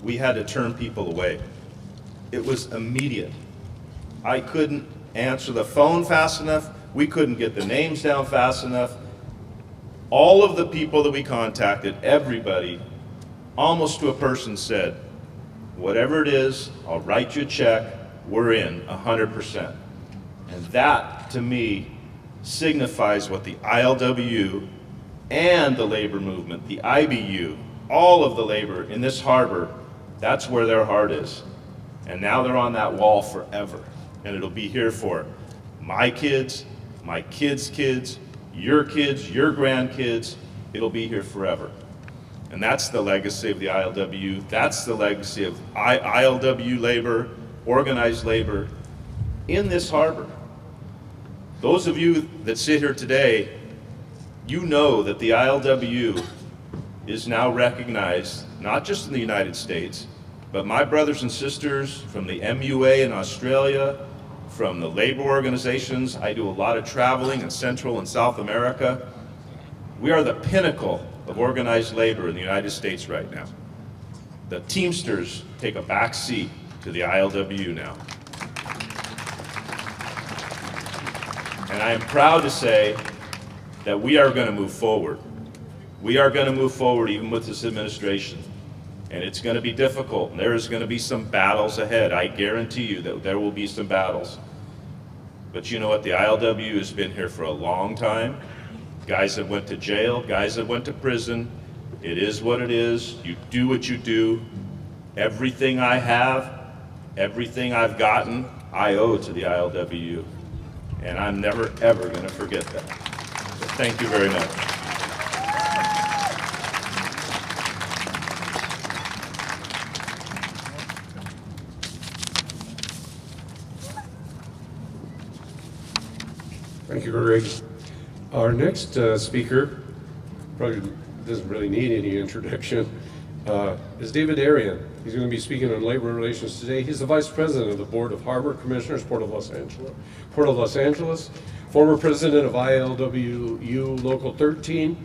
S8: we had to turn people away. It was immediate. I couldn't answer the phone fast enough. We couldn't get the names down fast enough. All of the people that we contacted, everybody, almost to a person said, whatever it is, I'll write you a check, we're in 100%. And that, to me, signifies what the ILWU and the labor movement, the IBU, all of the labor in this harbor, that's where their heart is. And now they're on that wall forever. And it'll be here for my kids' kids, your grandkids. It'll be here forever. And that's the legacy of the ILWU. That's the legacy of ILWU labor, organized labor in this harbor. Those of you that sit here today, you know that the ILWU is now recognized, not just in the United States, but my brothers and sisters from the MUA in Australia, from the labor organizations. I do a lot of traveling in Central and South America. We are the pinnacle of organized labor in the United States right now. The Teamsters take a back seat to the ILWU now. And I am proud to say that we are going to move forward. We are going to move forward even with this administration. And it's going to be difficult. And there is going to be some battles ahead. I guarantee you that there will be some battles. But you know what? The ILWU has been here for a long time. Guys that went to jail, guys that went to prison. It is what it is. You do what you do. Everything I have, everything I've gotten, I owe to the ILWU. And I'm never, ever going to forget that. So thank you very much.
S2: Thank you, Greg. Our next speaker probably doesn't really need any introduction, is David Arian. He's going to be speaking on labor relations today. He's the Vice President of the Board of Harbor Commissioners, Port of Los Angeles, former President of ILWU Local 13,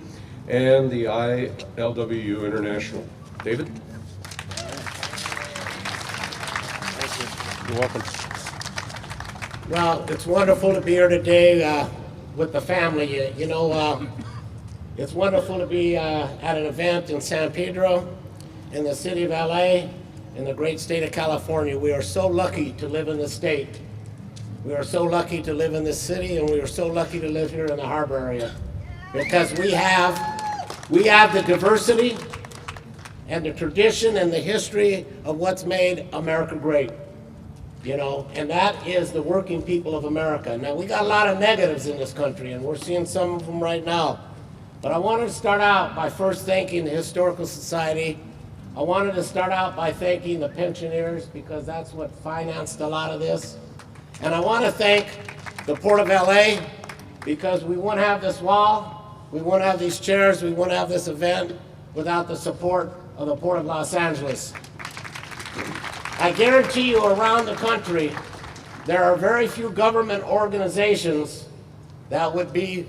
S2: and the ILWU International. David?
S9: You're welcome. Well, it's wonderful to be here today with the family. You know, it's wonderful to be at an event in San Pedro, in the city of LA, in the great state of California. We are so lucky to live in this state. We are so lucky to live in this city, and we are so lucky to live here in the harbor area, because we have the diversity and the tradition and the history of what's made America great. You know, and that is the working people of America. Now, we got a lot of negatives in this country, and we're seeing some of them right now. But I wanted to start out by first thanking the Historical Society. I wanted to start out by thanking the pensioners, because that's what financed a lot of this. And I want to thank the Port of LA, because we wouldn't have this wall, we wouldn't have these chairs, we wouldn't have this event without the support of the Port of Los Angeles. I guarantee you, around the country, there are very few government organizations that would be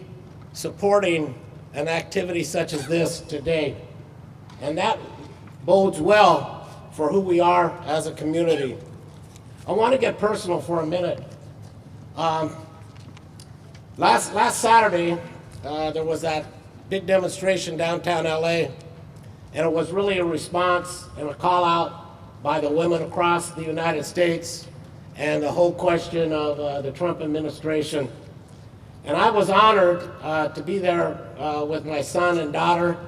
S9: supporting an activity such as this today. And that bodes well for who we are as a community. I want to get personal for a minute. Last Saturday, there was that big demonstration downtown LA, and it was really a response and a call out by the women across the United States and the whole question of the Trump administration. And I was honored to be there with my son and daughter,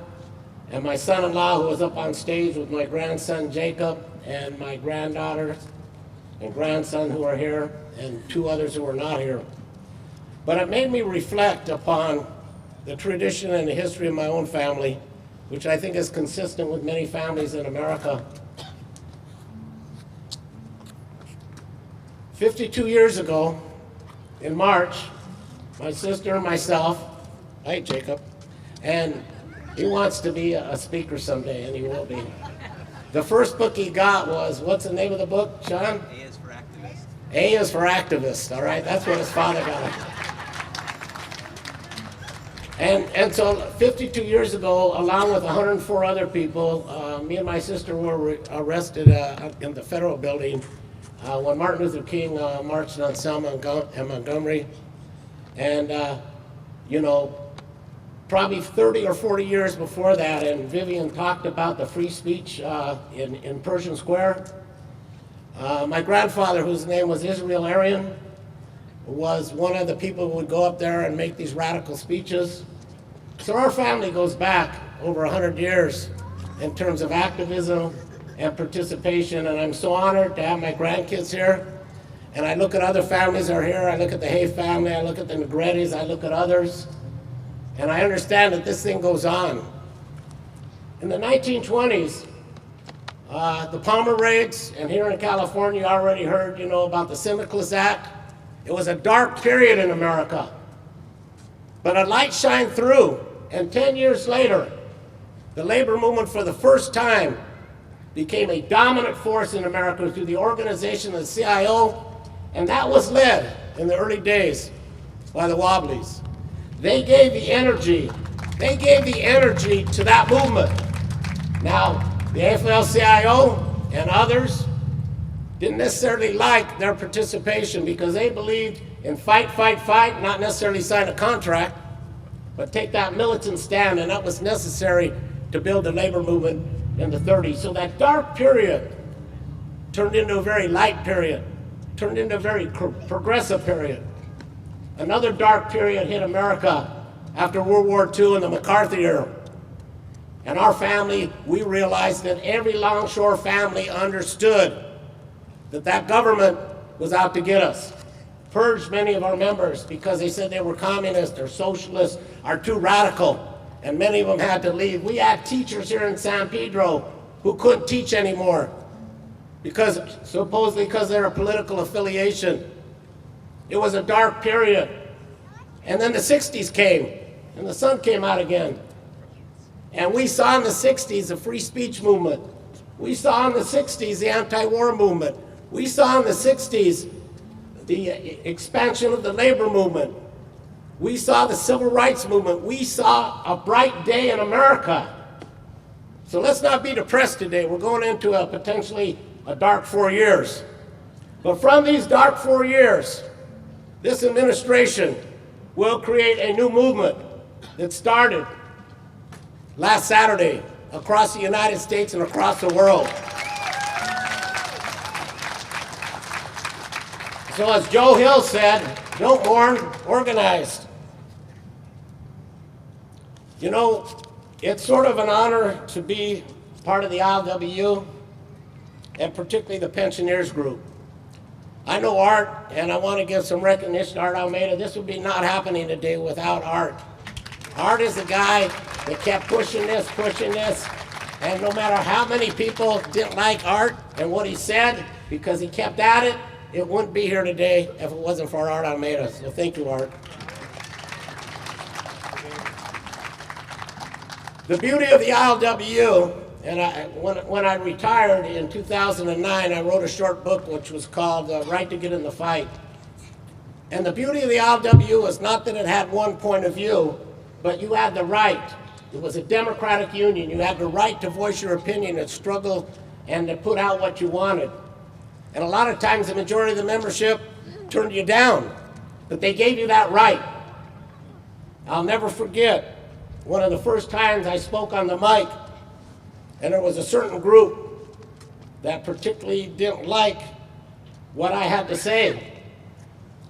S9: and my son-in-law, who was up on stage with my grandson Jacob, and my granddaughter and grandson who are here, and two others who are not here. But it made me reflect upon the tradition and the history of my own family, which I think is consistent with many families in America. 52 years ago, in March, my sister and myself, hi Jacob, and he wants to be a speaker someday, and he will be. The first book he got was, what's the name of the book, John?
S5: A is for activist.
S9: A is for activist, all right? That's what his father got him. And so 52 years ago, along with 104 other people, me and my sister were arrested in the federal building when Martin Luther King marched on Selma and Montgomery. And, you know, probably 30 or 40 years before that, and Vivian talked about the free speech in Pershing Square. My grandfather, whose name was Israel Arian, was one of the people who would go up there and make these radical speeches. So our family goes back over 100 years in terms of activism and participation, and I'm so honored to have my grandkids here. And I look at other families that are here. I look at the Hay family, I look at the Negrettis, I look at others, and I understand that this thing goes on. In the 1920s, the Palmer raids, and here in California, you already heard, you know, about the Syndicalist Act. It was a dark period in America. But a light shined through, and 10 years later, the labor movement for the first time became a dominant force in America through the organization of the CIO, and that was led in the early days by the Wobblies. They gave the energy to that movement. Now, the AFL-CIO and others didn't necessarily like their participation because they believed in fight, fight, fight, not necessarily sign a contract, but take that militant stand, and that was necessary to build the labor movement in the 30s. So that dark period turned into a very light period, turned into a very progressive period. Another dark period hit America after World War II and the McCarthy era. And our family, we realized that every longshore family understood that that government was out to get us. Purged many of our members because they said they were communists or socialists or too radical, and many of them had to leave. We had teachers here in San Pedro who couldn't teach anymore because, supposedly because of their political affiliation. It was a dark period. And then the 60s came, and the sun came out again. And we saw in the 60s the free speech movement. We saw in the 60s the anti-war movement. We saw in the 60s the expansion of the labor movement. We saw the civil rights movement. We saw a bright day in America. So let's not be depressed today. We're going into potentially a dark 4 years. But from these dark 4 years, this administration will create a new movement that started last Saturday across the United States and across the world. So as Joe Hill said, don't mourn, organize. You know, it's sort of an honor to be part of the ILWU, and particularly the pensioners group. I know Art, and I want to give some recognition to Art Almeida. This would be not happening today without Art. Art is the guy that kept pushing this, and no matter how many people didn't like Art and what he said, because he kept at it, it wouldn't be here today if it wasn't for Art Almeida. So thank you, Art. The beauty of the ILWU, and when I retired in 2009, I wrote a short book which was called Right to Get in the Fight. And the beauty of the ILWU was not that it had one point of view, but you had the right. It was a democratic union. You had the right to voice your opinion and struggle and to put out what you wanted. And a lot of times the majority of the membership turned you down, but they gave you that right. I'll never forget one of the first times I spoke on the mic, and there was a certain group that particularly didn't like what I had to say.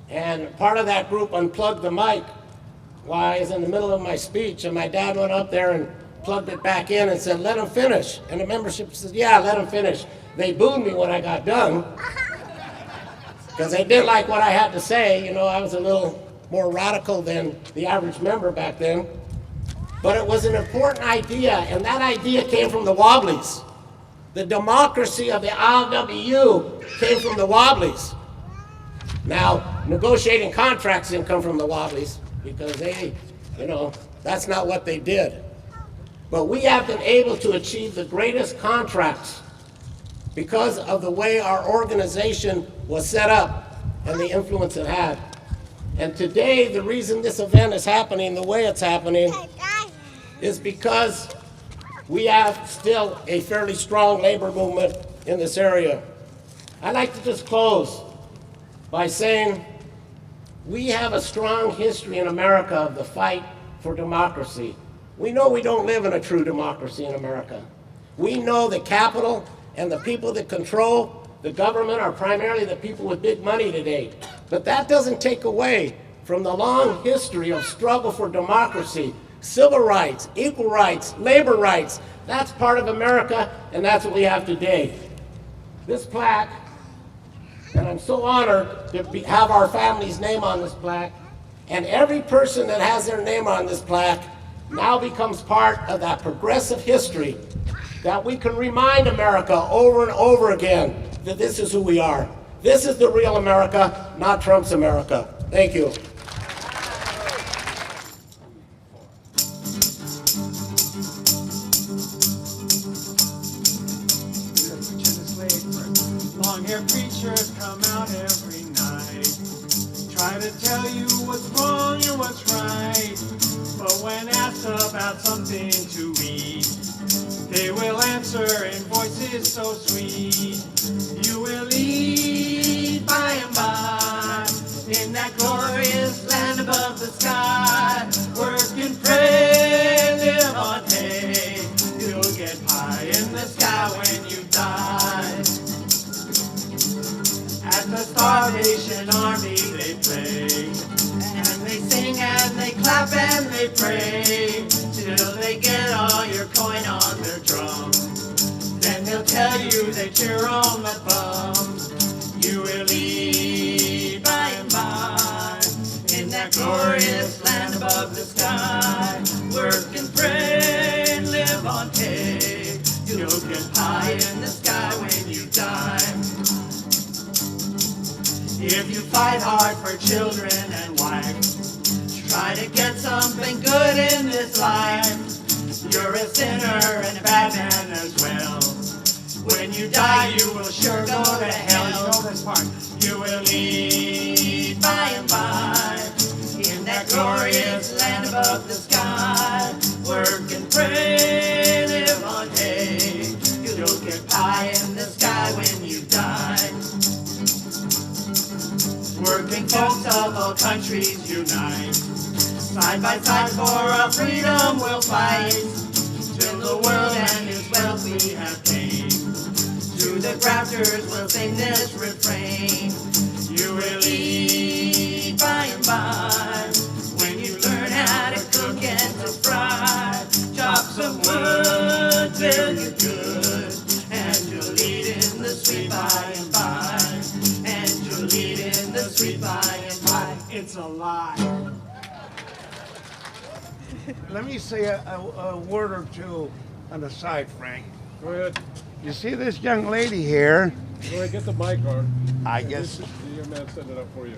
S9: And part of that group unplugged the mic while I was in the middle of my speech, and my dad went up there and plugged it back in and said, "Let him finish." And the membership said, "Yeah, let him finish." They booed me when I got done because they didn't like what I had to say. You know, I was a little more radical than the average member back then. But it was an important idea, and that idea came from the Wobblies. The democracy of the ILWU came from the Wobblies. Now, negotiating contracts didn't come from the Wobblies because they, you know, that's not what they did. But we have been able to achieve the greatest contracts because of the way our organization was set up and the influence it had. And today, the reason this event is happening the way it's happening is because we have still a fairly strong labor movement in this area. I'd like to just close by saying we have a strong history in America of the fight for democracy. We know we don't live in a true democracy in America. We know the capital and the people that control the government are primarily the people with big money today. But that doesn't take away from the long history of struggle for democracy, civil rights, equal rights, labor rights. That's part of America, and that's what we have today. This plaque, and I'm so honored to have our family's name on this plaque, and every person that has their name on this plaque now becomes part of that progressive history that we can remind America over and over again that this is who we are. This is the real America, not Trump's America. Thank you.
S10: Long-haired preachers come out every night, try to tell you what's wrong and what's right. But when asked about something to eat, they will answer in voices so sweet. You will eat by and by in that glorious land above the sky. Work and pray, live on hay. You'll get pie in the sky when you die. At the Starvation Army they play, and they sing and they clap and they pray, till they get all your coin on their drum. Then they'll tell you that you're on the bum. You will eat by and by in that glorious land above the sky. Work and pray and live on hay. You'll get pie in the sky when you die. If you fight hard for children and wife, to get something good in this life. You're a sinner and a bad man as well. When you die, you will sure go to hell. You know this part. You will leave by and by in that glorious land above the sky. Work and pray, live on hay. You'll get pie in the sky when you die. Working folks of all countries unite. Side by side for our freedom we'll fight. Till the world and his wealth we have gained. To the crafters we'll sing this refrain. You will eat by and by when you learn how to cook and to fry. Chop some wood till you're good, and you'll eat in the sweet by and by. And you'll eat in the sweet by and by. It's a lie.
S4: Let me say a word or two on the side, Frank.
S2: Go ahead.
S4: You see this young lady here?
S2: Go ahead, get the mic on.
S4: I guess
S2: The young man setting it up for you.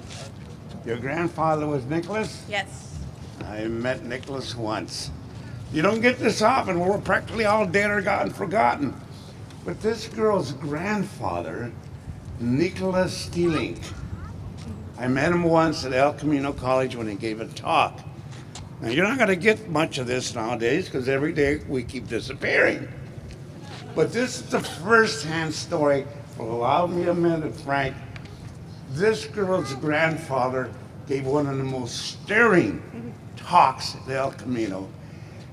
S4: your grandfather was Nicholas?
S3: Yes.
S4: I met Nicholas once. You don't get this often. We're practically all dead or gone forgotten. But this girl's grandfather, Nicholas Steelink, I met him once at El Camino College when he gave a talk. Now, you're not going to get much of this nowadays because every day we keep disappearing. But this is the first-hand story. Allow me a minute, Frank. This girl's grandfather gave one of the most stirring talks at El Camino.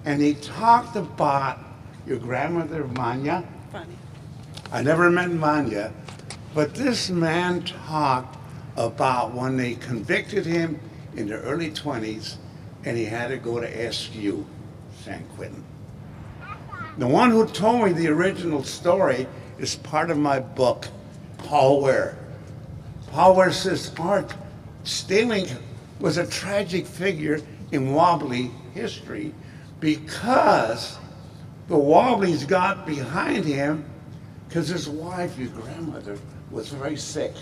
S4: And he talked about your grandmother, Manya.
S3: Funny.
S4: I never met Manya, but this man talked about when they convicted him in the early 20s and he had to go to SU, San Quentin. The one who told me the original story is part of my book, Paul Ware. Paul Ware says Art Steelink was a tragic figure in Wobbly history because the Wobblies got behind him because his wife, your grandmother, was very sick.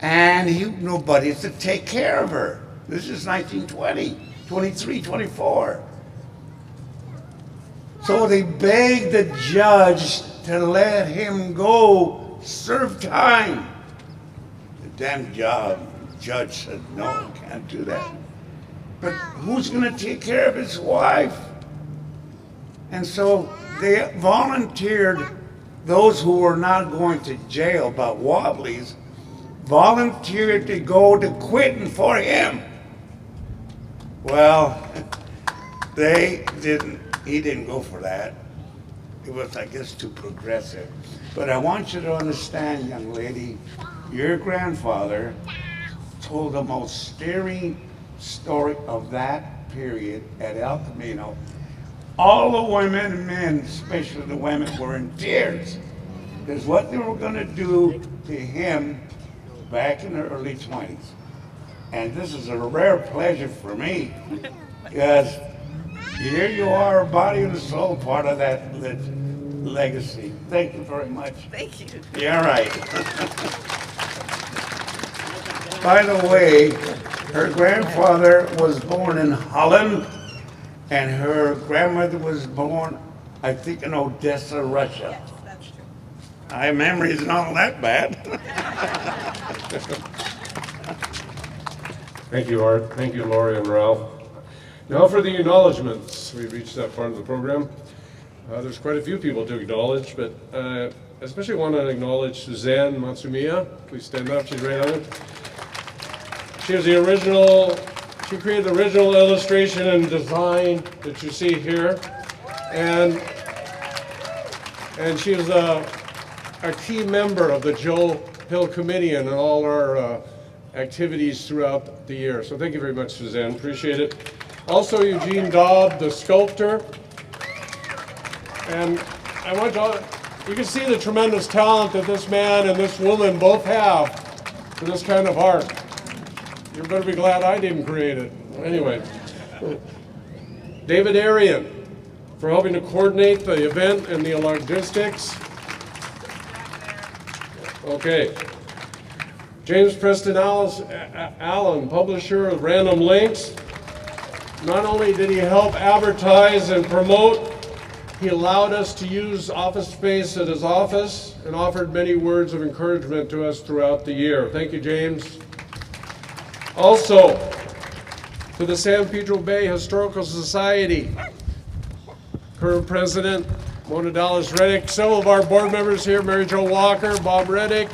S4: And he had nobody to take care of her. This is 1920, 23, 24. So they begged the judge to let him go serve time. The damn judge said, no, can't do that. But who's going to take care of his wife? And so they volunteered, those who were not going to jail about Wobblies, volunteered to go to Quentin for him. Well, he didn't go for that. It was, I guess, too progressive. But I want you to understand, young lady, your grandfather told the most stirring story of that period at El Camino. All the women and men, especially the women, were in tears. Because what they were going to do to him back in the early 20s. And this is a rare pleasure for me, because here you are, body and soul, part of that legacy. Thank you very much.
S3: Thank you.
S4: Yeah, right. By the way, her grandfather was born in Holland, and her grandmother was born, I think, in Odessa, Russia.
S3: Yes, that's true.
S4: My memory is not that bad.
S2: Thank you, Art. Thank you, Lori and Ralph. Now for the acknowledgements. We've reached that part of the program. There's quite a few people to acknowledge, but I especially want to acknowledge Suzanne Matsumiya. Please stand up. She's right on it. She created the original illustration and design that you see here. And she was a key member of the Joel Hill Committee and all our activities throughout the year. So thank you very much, Suzanne. Appreciate it. Also, Eugene Dobb, the sculptor. And I want you can see the tremendous talent that this man and this woman both have for this kind of art. You better be glad I didn't create it. Anyway, David Arian for helping to coordinate the event and the logistics. Okay. James Preston Allen, publisher of Random Links. Not only did he help advertise and promote, he allowed us to use office space at his office and offered many words of encouragement to us throughout the year. Thank you, James. Also, to the San Pedro Bay Historical Society, current president, Mona Dallas Reddick, several of our board members here, Mary Jo Walker, Bob Reddick,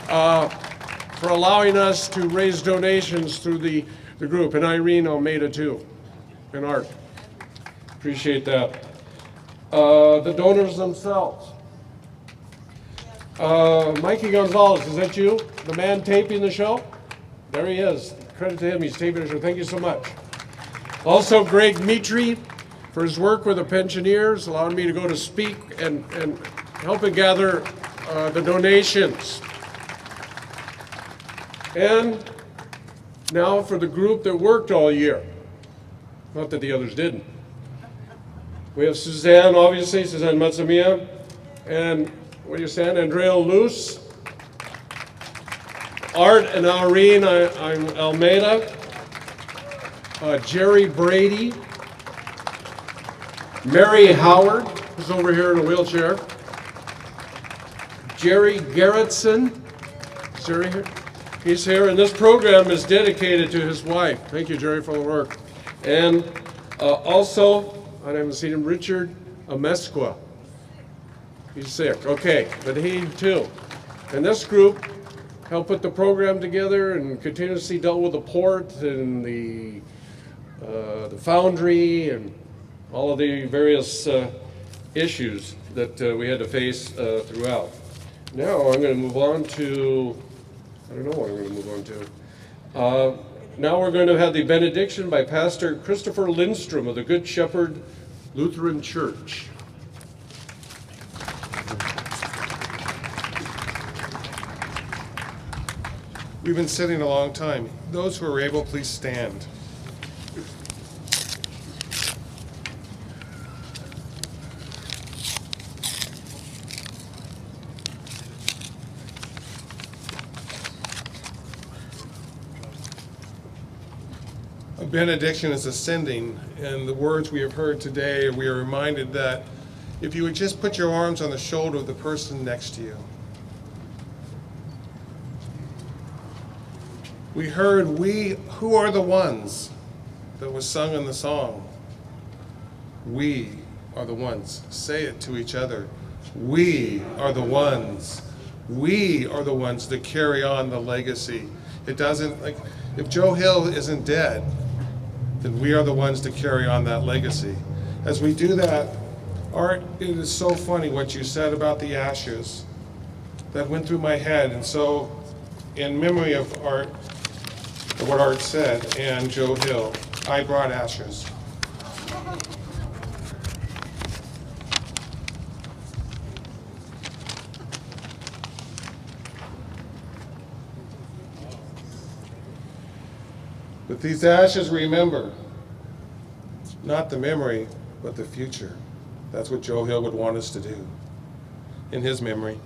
S2: for allowing us to raise donations through the group, and Irene Almeida too, and Art. Appreciate that. The donors themselves. Mikey Gonzalez, is that you? The man taping the show? There he is. Credit to him, he's taping the show. Thank you so much. Also, Greg Mitri for his work with the pensioners, allowing me to go to speak and helping gather the donations. And now for the group that worked all year. Not that the others didn't. We have Suzanne, obviously, Suzanne Matsamia, and what do you say, Andrea Luce, Art and Irene Almeida, Jerry Brady, Mary Howard, who's over here in a wheelchair, Jerry Garretson, is Jerry here? He's here, and this program is dedicated to his wife. Thank you, Jerry, for the work. And also, I haven't seen him, Richard Amesqua. He's sick, okay, but he too. And this group helped put the program together and continuously dealt with the port and the foundry and all of the various issues that we had to face throughout. Now I'm going to move on to, I don't know what I'm going to move on to. Now we're going to have the benediction by Pastor Christopher Lindstrom of the Good Shepherd Lutheran Church.
S11: We've been sitting a long time. Those who are able, please stand. A benediction is ascending, and the words we have heard today, we are reminded that if you would just put your arms on the shoulder of the person next to you. We heard, who are the ones, that was sung in the song. We are the ones. Say it to each other. We are the ones. We are the ones that carry on the legacy. It doesn't, like, if Joe Hill isn't dead, then we are the ones to carry on that legacy. As we do that, Art, it is so funny what you said about the ashes. That went through my head, and so in memory of Art, what Art said, and Joe Hill, I brought ashes. But these ashes remember, not the memory, but the future. That's what Joe Hill would want us to do, in his memory.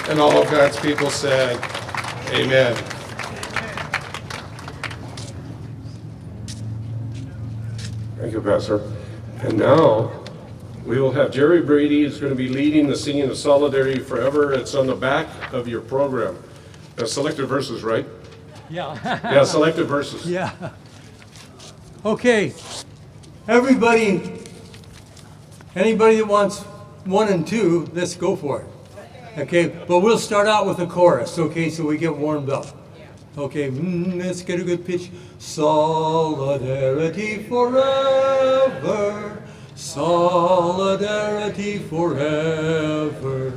S11: And all of God's people said, amen.
S2: Thank you, Pastor. And now we will have Jerry Brady is going to be leading the singing of Solidarity Forever. It's on the back of your program. Selected verses, right?
S1: Yeah.
S2: Yeah, selected verses.
S1: Yeah. Okay. Everybody, anybody that wants 1 and 2, let's go for it. Okay, but we'll start out with the chorus, okay, so we get warmed up. Okay, let's get a good pitch. Solidarity forever, solidarity forever,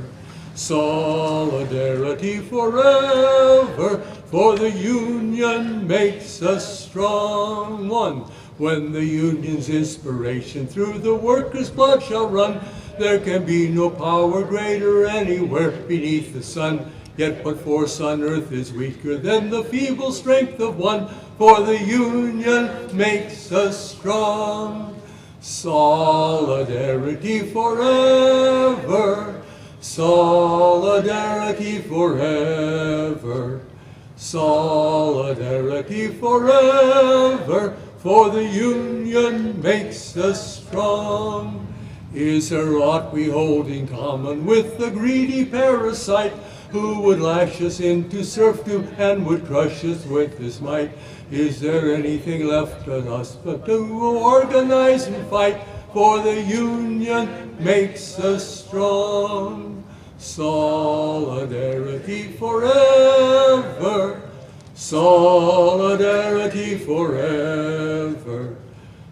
S1: solidarity forever, for the union makes us strong. 1. When the union's inspiration through the workers' blood shall run, there can be no power greater anywhere beneath the sun. Yet what force on earth is weaker than the feeble strength of one? For the union makes us strong. Solidarity forever, solidarity forever, solidarity forever, for the union makes us strong. Is there aught we hold in common with the greedy parasite who would lash us into serfdom and would crush us with his might? Is there anything left on us but to organize and fight, for the union makes us strong? Solidarity forever, solidarity forever,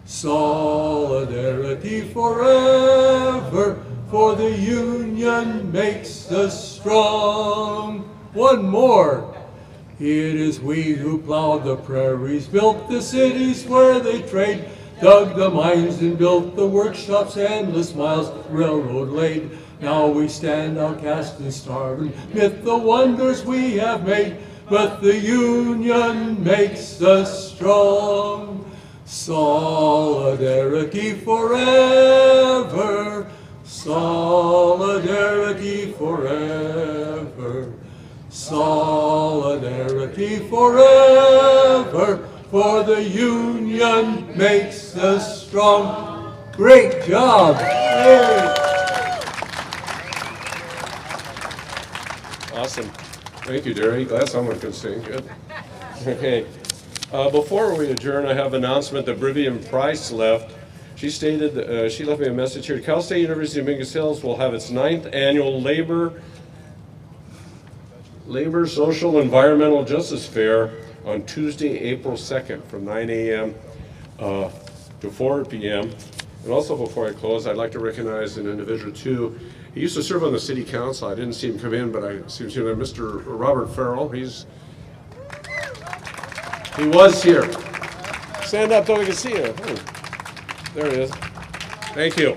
S1: solidarity forever, for the union makes us strong. One more. It is we who plowed the prairies, built the cities where they trade, dug the mines and built the workshops, endless miles railroad laid. Now we stand outcast and starving, mid the wonders we have made, but the union makes us strong. Solidarity forever, solidarity forever, solidarity forever, for the union makes us strong. Great job. Yay.
S2: Awesome. Thank you, Derry. Glad someone can sing. Good. Okay. Before we adjourn, I have an announcement that Vivian Price left. She stated, she left me a message here. Cal State University of Mingus Hills will have its 9th annual Labor, Social, Environmental Justice Fair on Tuesday, April 2nd from 9 a.m. To 4 p.m. And also before I close, I'd like to recognize an individual too. He used to serve on the city council. I didn't see him come in, but I see him, Mr. Robert Farrell. He was here. Stand up so we can see you. Oh, there he is. Thank you.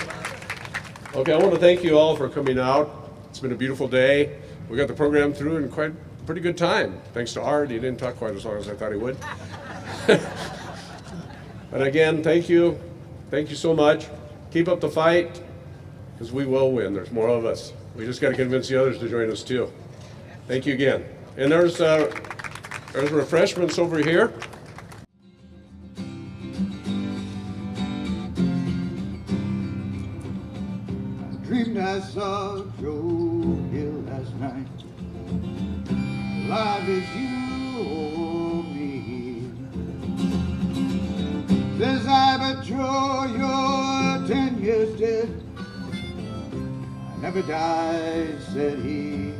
S2: Okay, I want to thank you all for coming out. It's been a beautiful day. We got the program through in quite a pretty good time. Thanks to Art, he didn't talk quite as long as I thought he would. But again, thank you. Thank you so much. Keep up the fight, because we will win. There's more of us. We just got to convince the others to join us too. Thank you again. And there's refreshments over here.
S12: I dreamed I saw Joe Hill last night, alive as you or me. Says I, but Joe, you're 10 years dead. I never died, said he.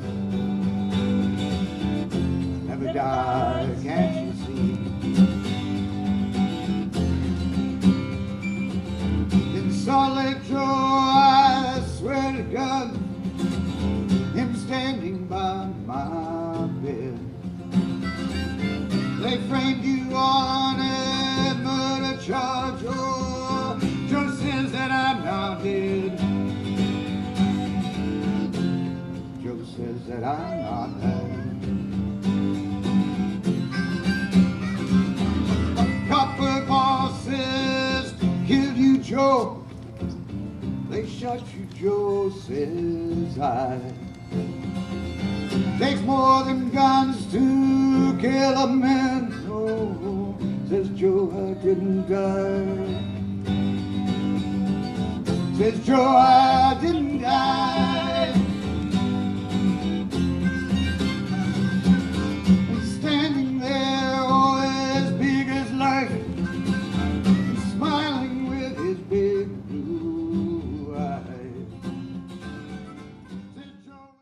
S12: Never died, can't you see? In Salt Lake, Joe, I swear to God, him standing by my bed. They framed you on a murder charge, oh, Joe says that I'm not dead. Joe says that I'm not dead. Copper bosses killed you, Joe. They shot you, Joe, says I. Takes more than guns to kill a man. No, says Joe, I didn't die. Says Joe, I